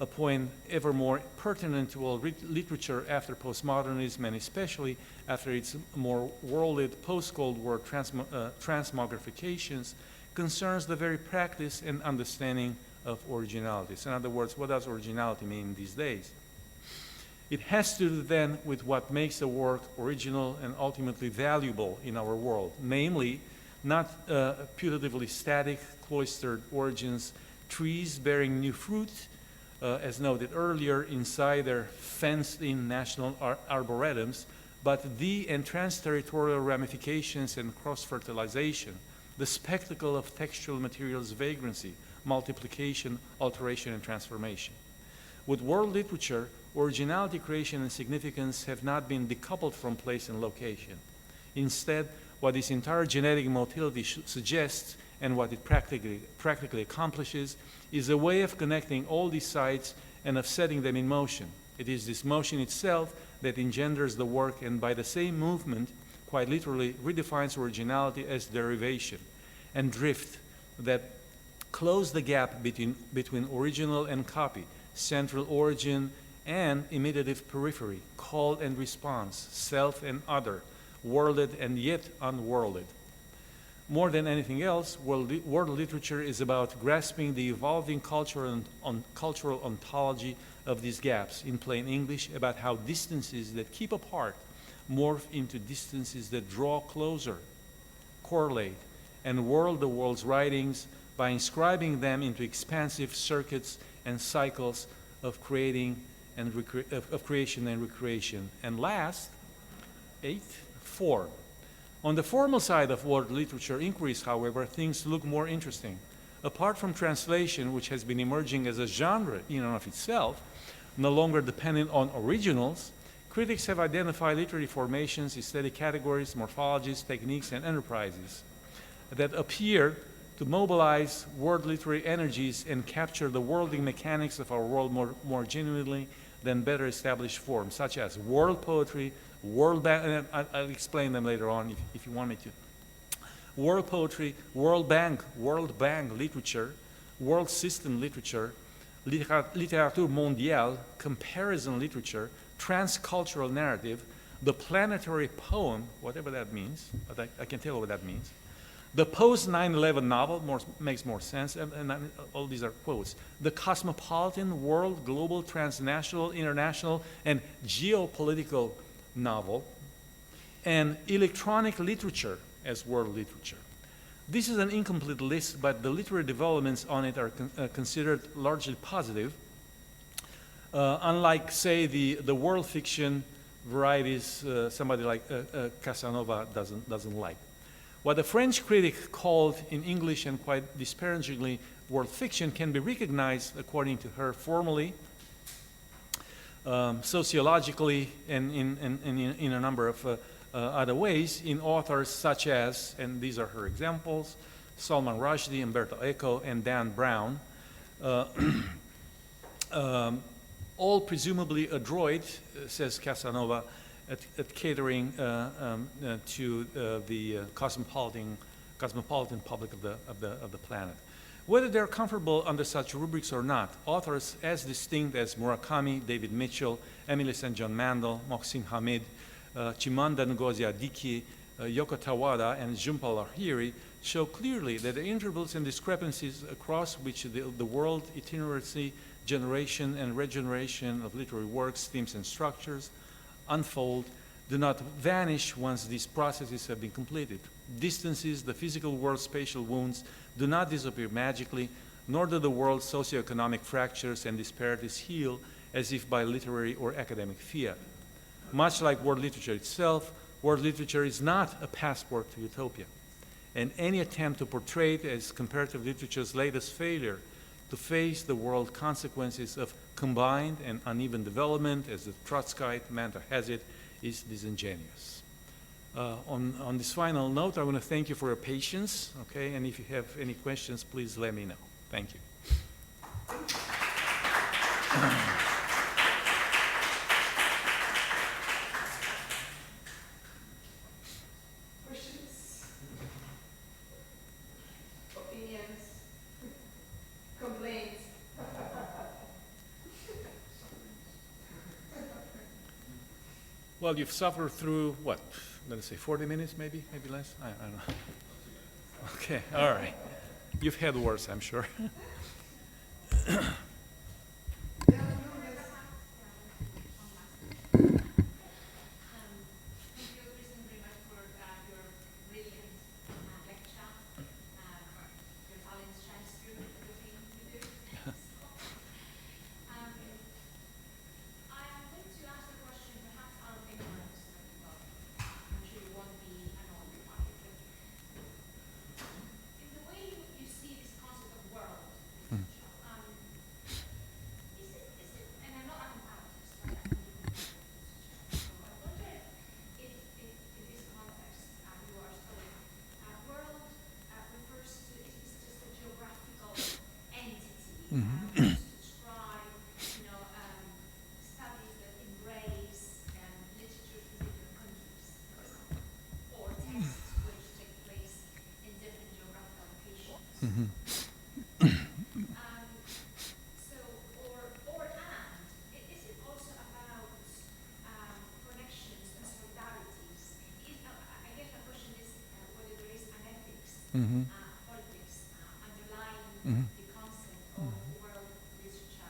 a point ever more pertinent to all literature after postmodernism, and especially after its more worlded post-Cold War transmogrifications, concerns the very practice and understanding of originality. So in other words, what does originality mean these days? It has to do then with what makes a work original and ultimately valuable in our world, namely, not putatively static, cloistered origins, trees bearing new fruit, as noted earlier, inside their fenced-in national arboretums, but the and trans-territorial ramifications and cross-fertilization, the spectacle of textual materials vagrancy, multiplication, alteration, and transformation. With world literature, originality, creation, and significance have not been decoupled from place and location. Instead, what this entire genetic motility suggests, and what it practically accomplishes, is a way of connecting all these sites and of setting them in motion. It is this motion itself that engenders the work, and by the same movement, quite literally, redefines originality as derivation and drift that close the gap between original and copy, central origin and imitative periphery, call and response, self and other, worlded and yet unworlded. More than anything else, world literature is about grasping the evolving cultural ontology of these gaps. In plain English, about how distances that keep apart morph into distances that draw closer, correlate, and world the world's writings by inscribing them into expansive circuits and cycles of creation and recreation. And last, 8, form. On the formal side of world literature inquiries, however, things look more interesting. Apart from translation, which has been emerging as a genre in and of itself, no longer dependent on originals, critics have identified literary formations, aesthetic categories, morphologies, techniques, and enterprises that appear to mobilize world literary energies and capture the worlding mechanics of our world more genuinely than better established forms, such as world poetry, world bank, and I'll explain them later on if you want me to. World poetry, world bank literature, world system literature, littérature mondiale, comparison literature, transcultural narrative, the planetary poem, whatever that means, but I can tell what that means. The post-9/11 novel makes more sense, and all these are quotes. The cosmopolitan, world, global, transnational, international, and geopolitical novel, and electronic literature as world literature. This is an incomplete list, but the literary developments on it are considered largely positive, unlike, say, the world fiction varieties somebody like Casanova doesn't like. What a French critic called in English and quite disparagingly world fiction can be recognized, according to her, formally, sociologically, and in a number of other ways, in authors such as, and these are her examples, Salman Rushdie, Umberto Eco, and Dan Brown, all presumably adroit, says Casanova, at catering to the cosmopolitan public of the planet. Whether they're comfortable under such rubrics or not, authors as distinct as Murakami, David Mitchell, Emily St. John Mandel, Moxin Hamid, Chimamanda Ngozi Adichie, Yoko Tawada, and Jhumpa Lahiri show clearly that the intervals and discrepancies across which the world itineracy, generation, and regeneration of literary works, themes, and structures unfold do not vanish once these processes have been completed. Distances, the physical world's spatial wounds, do not disappear magically, nor do the world's socioeconomic fractures and disparities heal as if by literary or academic fiat. Much like world literature itself, world literature is not a passport to utopia, and any attempt to portray it as comparative literature's latest failure to face the world consequences of combined and uneven development, as the Trotskyite mantra has it, is disingenuous. On this final note, I want to thank you for your patience, okay? And if you have any questions, please let me know. Thank you. Questions? Opinions? Complaints? Well, you've suffered through, what, let's say 40 minutes, maybe less? I don't know. Okay, all right. You've had worse, I'm sure.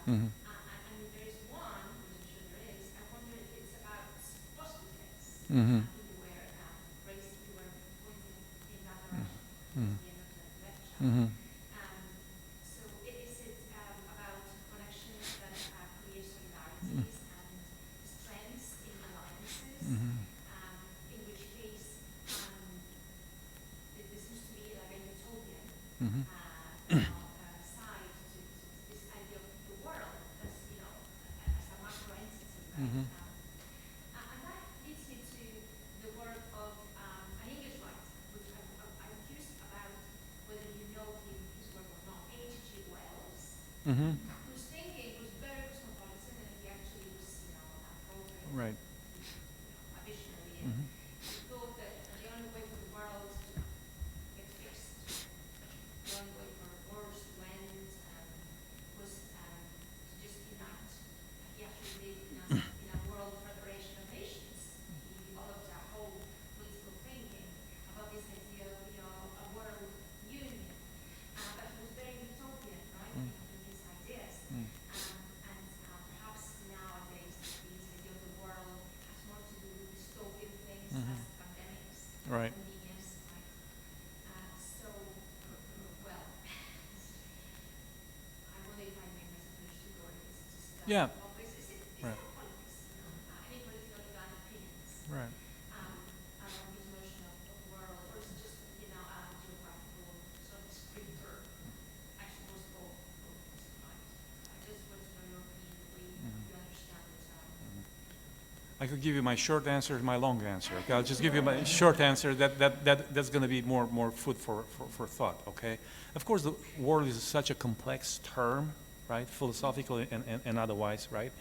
And there is one, which I'm sure there is, I wonder if it's about positive things. Mm-hmm. You were pointing in that direction towards the end of the lecture. Mm-hmm. So is it about connections that create solidarities and strengths in alliances? In which case, it seems to me like a utopian side to this idea of the world as, as a macro entity, right? And that leads me to the work of an English writer, which I'm curious about whether you know his work or not, H.G. Wells, Mm-hmm. whose thinking was very cosmopolitan, and he actually was, a prophet, Right. a visionary, and he thought that the only way for the world to get fixed, the only way for wars to end, was to just unite. He actually lived in a world federation of nations. He developed a whole political thinking about this idea of, a world union. But he was very utopian, right, in his ideas. And perhaps nowadays, this idea of the world has more to do with dystopian things as pandemics, Right. pandemias, right? So, well, I wonder if I make myself understood or if it's just Yeah. obvious. It's Right. not politics, any political opinions Right. around this notion of world, or is it just, a geographical sort of descriptor? I suppose both, right? I just want to know your opinion, the way you understand the term. I could give you my short answer and my long answer. Okay, I'll just give you my short answer. That's going to be more food for thought. Okay. Of course, the world is such a complex term, right? Philosophically and otherwise, right?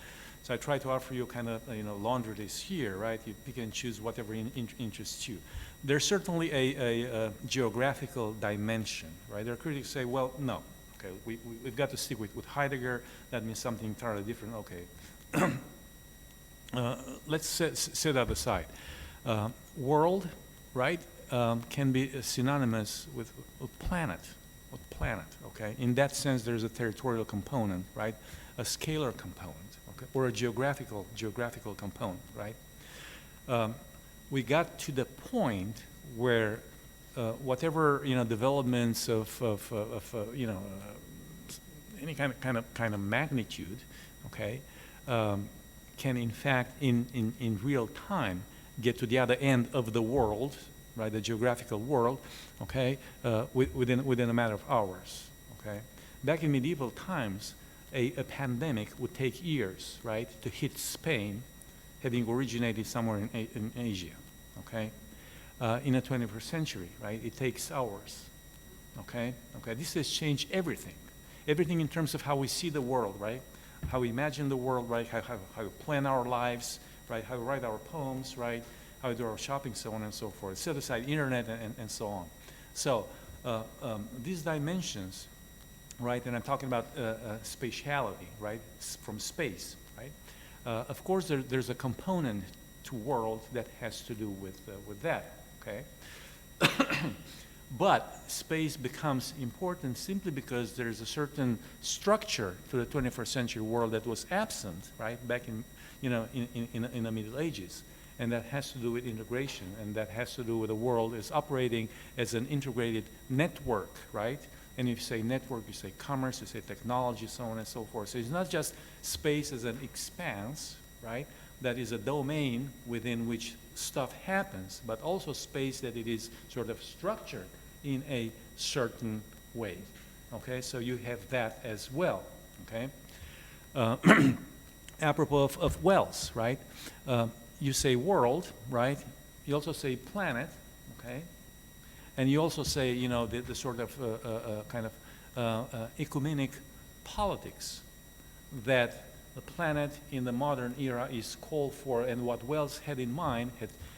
So I try to offer you kind of laundry list here, right? You pick and choose whatever interests you. There's certainly a geographical dimension, right? There are critics who say, well, no. Okay, we've got to stick with Heidegger. That means something entirely different. Okay. Let's set that aside. World, right, can be synonymous with planet. Okay. In that sense, there's a territorial component, right, a scalar component, okay, or a geographical component, right. We got to the point where whatever developments of any kind of magnitude, okay. Can in fact in real time get to the other end of the world, right, the geographical world, okay, within a matter of hours, okay. Back in medieval times, a pandemic would take years, right, to hit Spain, having originated somewhere in Asia, okay. In the 21st century, right, it takes hours, okay. This has changed everything in terms of how we see the world, right. How we imagine the world, right? How we plan our lives, right? How we write our poems, right? How we do our shopping, so on and so forth. Set aside internet and so on. So these dimensions, right? And I'm talking about spatiality, right? From space, right? Of course, there's a component to world that has to do with that, okay? But space becomes important simply because there's a certain structure to the 21st century world that was absent, right, back in the Middle Ages, and that has to do with integration, and that has to do with the world is operating as an integrated network, right? And if you say network, you say commerce, you say technology, so on and so forth. So it's not just space as an expanse, right? That is a domain within which stuff happens, but also space that it is sort of structured in a certain way, okay? So you have that as well, okay? Apropos of Wells, right? You say world, right? You also say planet, okay? And you also say, the sort of kind of ecumenic politics that the planet in the modern era is called for, and what Wells had in mind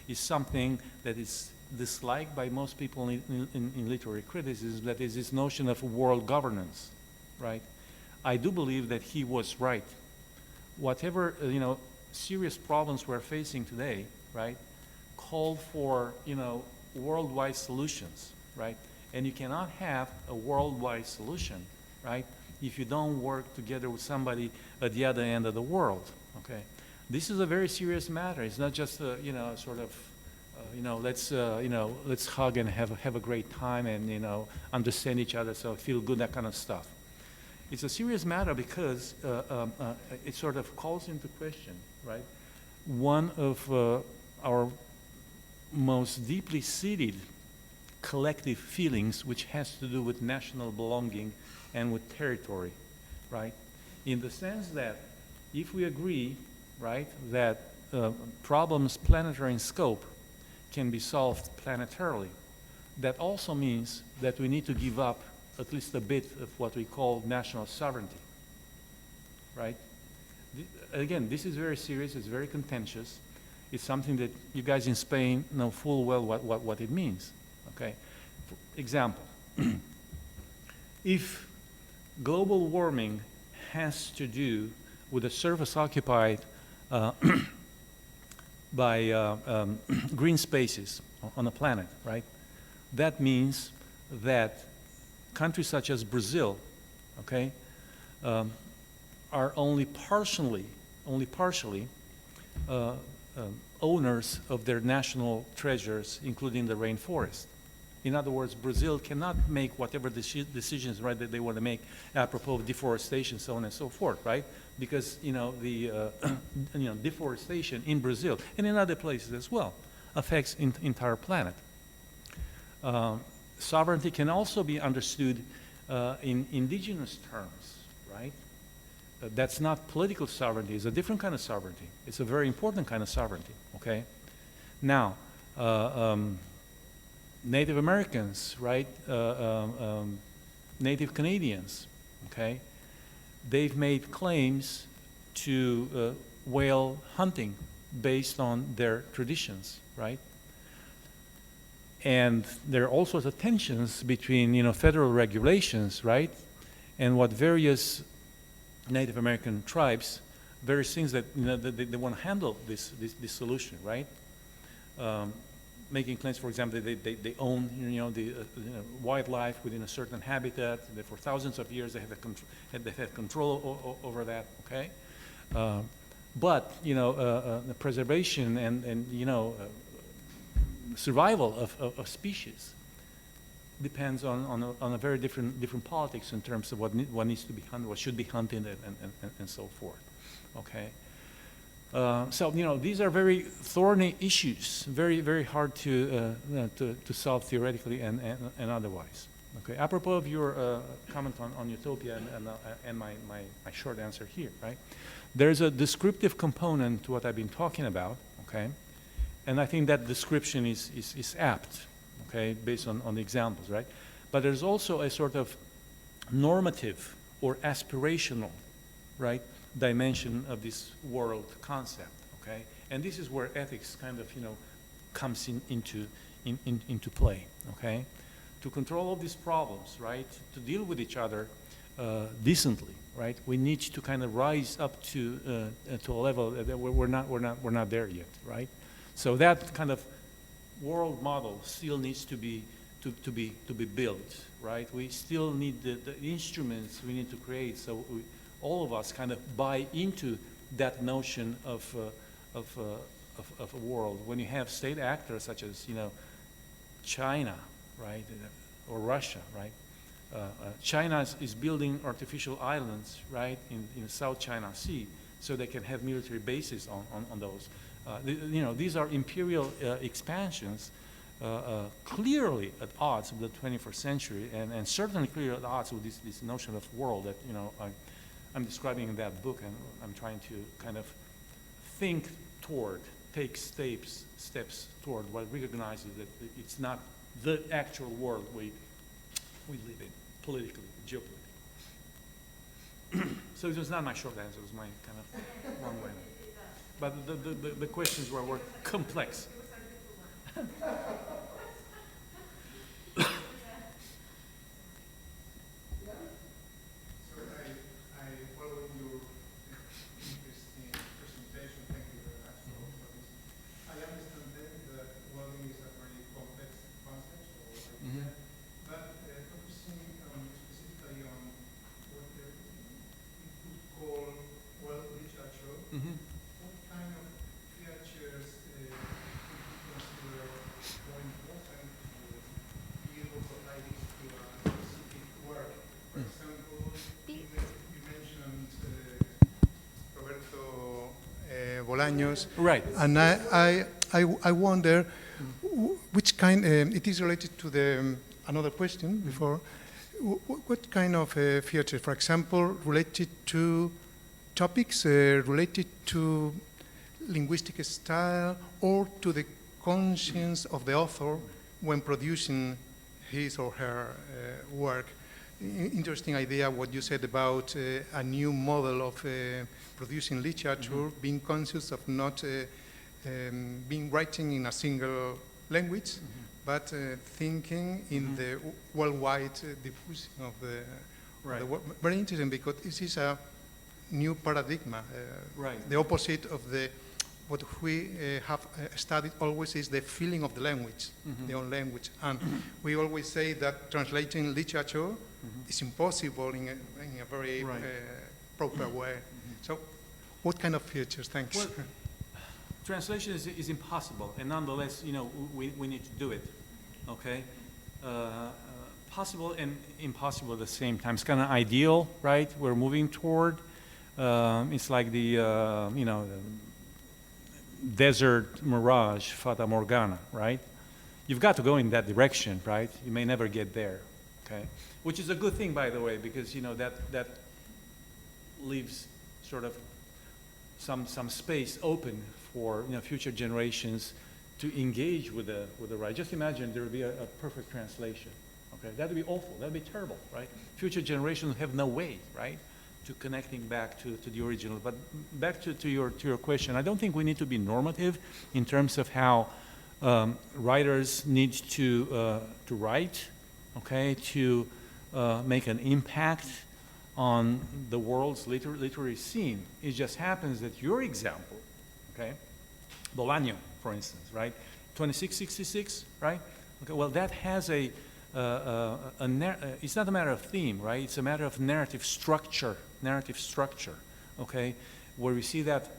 is something that is disliked by most people in literary criticism, that is this notion of world governance, right? I do believe that he was right. Whatever, serious problems we're facing today, right, called for, worldwide solutions, right? And you cannot have a worldwide solution, right, if you don't work together with somebody at the other end of the world, okay? This is a very serious matter. It's not just, you know, sort of, let's hug and have a great time and, you know, understand each other, so feel good, that kind of stuff. It's a serious matter because it sort of calls into question, right, one of our most deeply seated collective feelings, which has to do with national belonging and with territory, right? In the sense that if we agree, right, that problems planetary in scope can be solved planetarily, that also means that we need to give up at least a bit of what we call national sovereignty, right? Again, this is very serious, it's very contentious. It's something that you guys in Spain know full well what it means, okay? For example, if global warming has to do with the surface occupied by green spaces on the planet, right? That means that countries such as Brazil, okay, are only partially owners of their national treasures, including the rainforest. In other words, Brazil cannot make whatever decisions, right, that they want to make apropos of deforestation, so on and so forth, right? Because, you know, the deforestation in Brazil and in other places as well affects the entire planet. Sovereignty can also be understood in indigenous terms, right? That's not political sovereignty. It's a different kind of sovereignty. It's a very important kind of sovereignty, okay? Now, Native Americans, right? Native Canadians, okay? They've made claims to whale hunting based on their traditions, right? And there are all sorts of tensions between, you know, federal regulations, right? And what various Native American tribes, various things that, you know, they want to handle this solution, right? Making claims, for example, they own, you know, the wildlife within a certain habitat. That for thousands of years they have had control over that. Okay, but you know, the preservation and you know, survival of species depends on a very different politics in terms of what needs to be hunted, what should be hunted, and so forth. Okay. So you know, these are very thorny issues, very hard to solve theoretically and otherwise. Okay. Apropos of your comment on utopia and my short answer here, right? There's a descriptive component to what I've been talking about. Okay, and I think that description is apt. Okay, based on the examples, right? But there's also a sort of normative or aspirational, right, dimension of this world concept, okay? And this is where ethics kind of, you know, comes into play, okay? To control all these problems, right, to deal with each other decently, right, we need to kind of rise up to a level that we're not there yet, right? So that kind of world model still needs to be built, right? We still need the instruments we need to create, so all of us kind of buy into that notion of a world. When you have state actors such as, you know, China, right, or Russia, right? China is building artificial islands, right, in the South China Sea, so they can have military bases on those. You know, these are imperial expansions, clearly at odds with the 21st century, and certainly clearly at odds with this notion of world that, you know, I'm describing in that book, and I'm trying to kind of think toward, take steps toward what recognizes that it's not the actual world we live in, politically, geopolitically. So it was not my short answer, it was my kind of long way. But the questions were complex. Bolaños. Right. And I wonder which kind, it is related to the another question before, what kind of features, for example, related to topics, related to linguistic style, or to the conscience of the author when producing his or her work. Interesting idea what you said about a new model of producing literature, being conscious of not being writing in a single language, but thinking in the worldwide diffusion of the work. Very interesting, because this is a new paradigm. The opposite of what we have studied always is the feeling of the language, the own language. And we always say that translating literature is impossible in a very proper way. So what kind of features? Thanks. Well, translation is impossible, and nonetheless, we need to do it, okay? Possible and impossible at the same time. It's kind of ideal, right? We're moving toward. It's like the desert mirage, Fata Morgana, right? You've got to go in that direction, right? You may never get there, okay? Which is a good thing, by the way, because that leaves sort of some space open for future generations to engage with the right. Just imagine there would be a perfect translation, okay? That'd be awful. That'd be terrible, right? Future generations have no way, right, to connecting back to the original. But back to your question, I don't think we need to be normative in terms of how writers need to write, okay, to make an impact on the world's literary scene. It just happens that your example, okay, Bolaño, for instance, right, 2666, right? Okay, well, that has it's not a matter of theme, right? It's a matter of narrative structure, okay, where we see that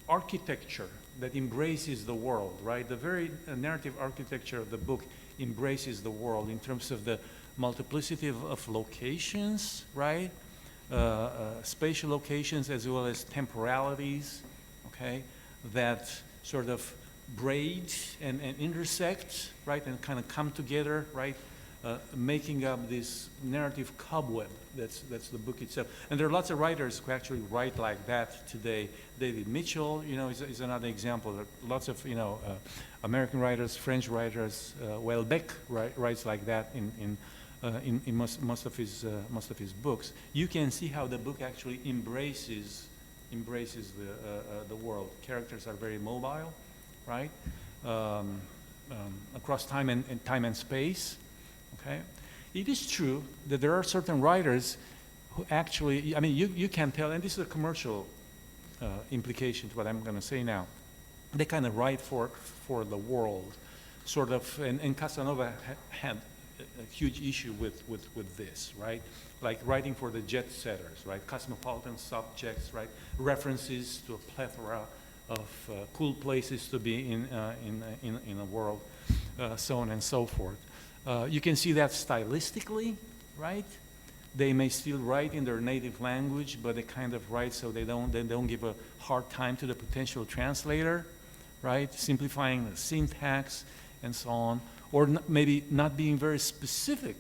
architecture that embraces the world, right? The very narrative architecture of the book embraces the world in terms of the multiplicity of locations, right? Spatial locations as well as temporalities, okay, that sort of braid and intersect, right, and kind of come together, right, making up this narrative cobweb that's the book itself. And there are lots of writers who actually write like that today. David Mitchell, is another example. There are lots of, American writers, French writers. Welbeck writes like that in most of his books. You can see how the book actually embraces the world. Characters are very mobile, right? Across time and space. Okay, it is true that there are certain writers who actually, I mean, you can tell, and this is a commercial implication to what I'm going to say now. They kind of write for the world, sort of, and Casanova had a huge issue with this, right? Like writing for the jet setters, right? Cosmopolitan subjects, right? References to a plethora of cool places to be in the world, so on and so forth. You can see that stylistically, right? They may still write in their native language, but they kind of write so they don't give a hard time to the potential translator, right? Simplifying the syntax and so on, or maybe not being very specific.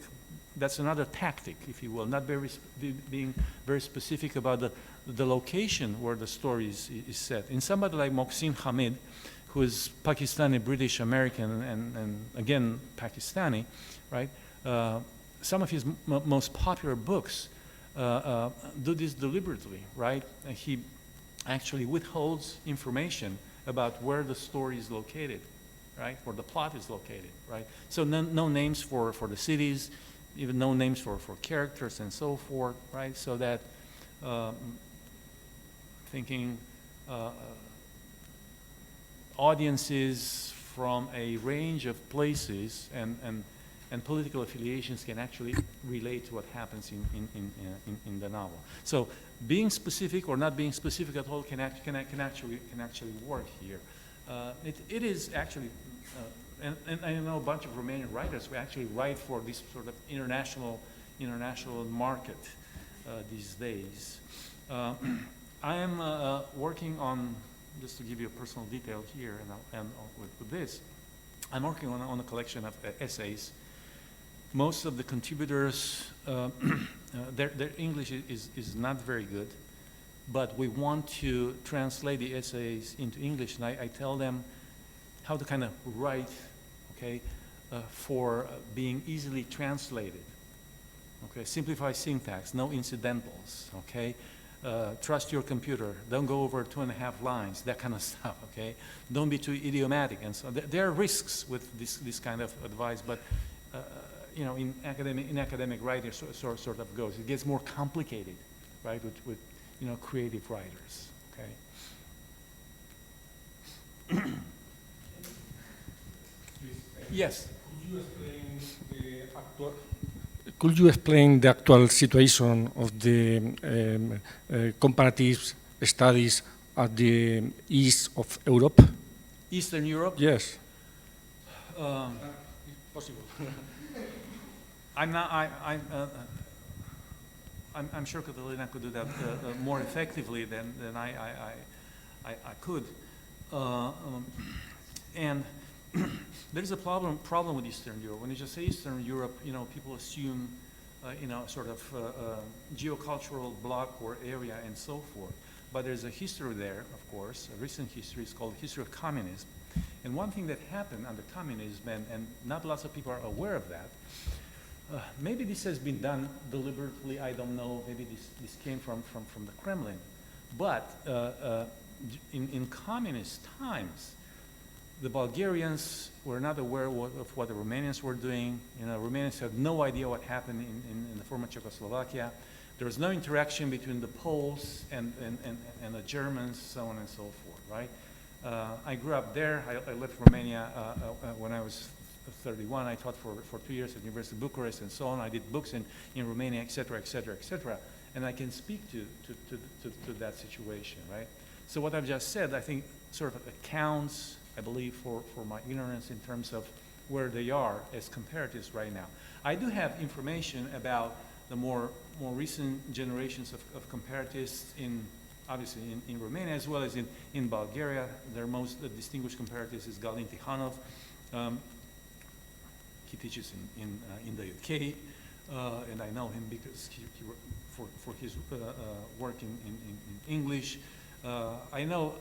That's another tactic, if you will, not being very specific about the location where the story is set. In somebody like Moxin Hamid, who is Pakistani, British, American, and again, Pakistani, right? Some of his most popular books do this deliberately, right? He actually withholds information about where the story is located, right? Where the plot is located, right? So no names for the cities, even no names for characters and so forth, right? So that thinking audiences from a range of places and political affiliations can actually relate to what happens in the novel. So being specific or not being specific at all can actually work here. It is actually, and I know a bunch of Romanian writers who actually write for this sort of international market these days. I am working on just to give you a personal detail here, and with this, I'm working on a collection of essays. Most of the contributors, their English is not very good, but we want to translate the essays into English, and I tell them how to kind of write, okay, for being easily translated. Okay, simplify syntax, no incidentals, okay? Trust your computer, don't go over 2.5 lines, that kind of stuff, okay? Don't be too idiomatic, and so there are risks with this kind of advice, but you know, in academic writing sort of goes. It gets more complicated, right, with you know, creative writers, okay? Yes. Could you explain the actual situation of the comparative studies at the east of Europe? Eastern Europe? Yes. Possible. I'm sure Catalina could do that more effectively than I could. And there's a problem with Eastern Europe. When you just say Eastern Europe, you know, people assume, you know, sort of geocultural block or area and so forth. But there's a history there, of course, a recent history. It's called history of communism. And one thing that happened under communism, and not lots of people are aware of that, maybe this has been done deliberately, I don't know, maybe this came from the Kremlin. But in communist times, the Bulgarians were not aware of what the Romanians were doing. You know, Romanians had no idea what happened in the former Czechoslovakia. There was no interaction between the Poles and the Germans, so on and so forth, right? I grew up there. I left Romania when I was 31. I taught for 2 years at the University of Bucharest and so on. I did books in Romania, et cetera, et cetera, et cetera. And I can speak to that situation, right? So what I've just said, I think, sort of accounts, I believe, for my ignorance in terms of where they are as comparatives right now. I do have information about the more recent generations of comparatists obviously in Romania as well as in Bulgaria. Their most distinguished comparatist is Galin Tihanov. He teaches in the UK, and I know him because for his work in English. I know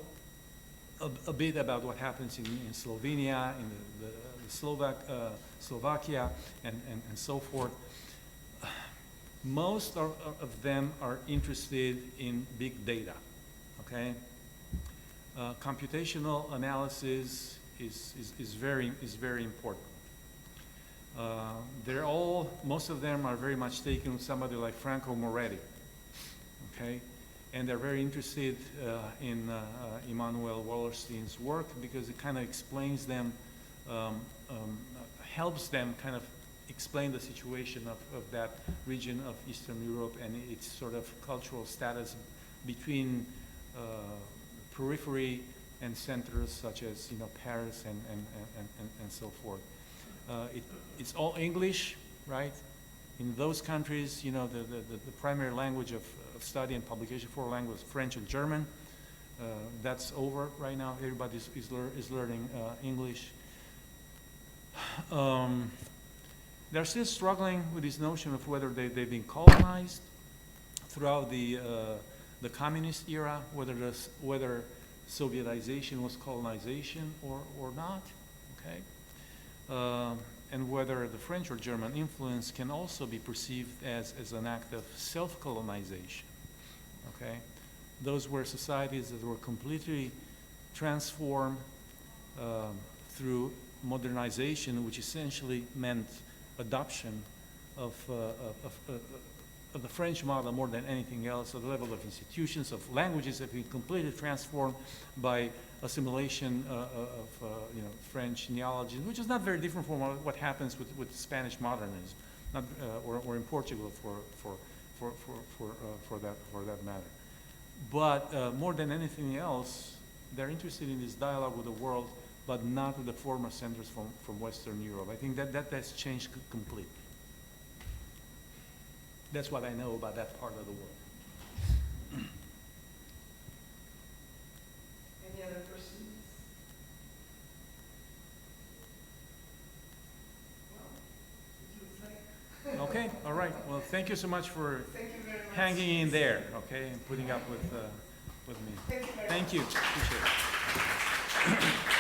a bit about what happens in Slovenia, in the Slovakia, and so forth. Most of them are interested in big data, okay? Computational analysis is very important. Most of them are very much taken with somebody like Franco Moretti, okay? And they're very interested in Immanuel Wallerstein's work because it kind of explains them, helps them kind of explain the situation of that region of Eastern Europe and its sort of cultural status between periphery and centers such as, you know, Paris and so forth. It's all English, right? In those countries, you know, the primary language of study and publication for language, French and German. That's over right now. Everybody is learning English. They're still struggling with this notion of whether they've been colonized throughout the communist era, whether Sovietization was colonization or not, okay? And whether the French or German influence can also be perceived as an act of self-colonization, okay? Those were societies that were completely transformed through modernization, which essentially meant adoption of the French model more than anything else. So the level of institutions, of languages have been completely transformed by assimilation of you know, French neologism, which is not very different from what happens with Spanish modernism, or in Portugal for that matter. But more than anything else, they're interested in this dialogue with the world, but not with the former centers from Western Europe. I think that has changed completely. That's what I know about that part of the world. Any right, well, thank you so much for Thank you very much. hanging in there, okay, and putting up with me. Thank you very much. Thank you, appreciate it.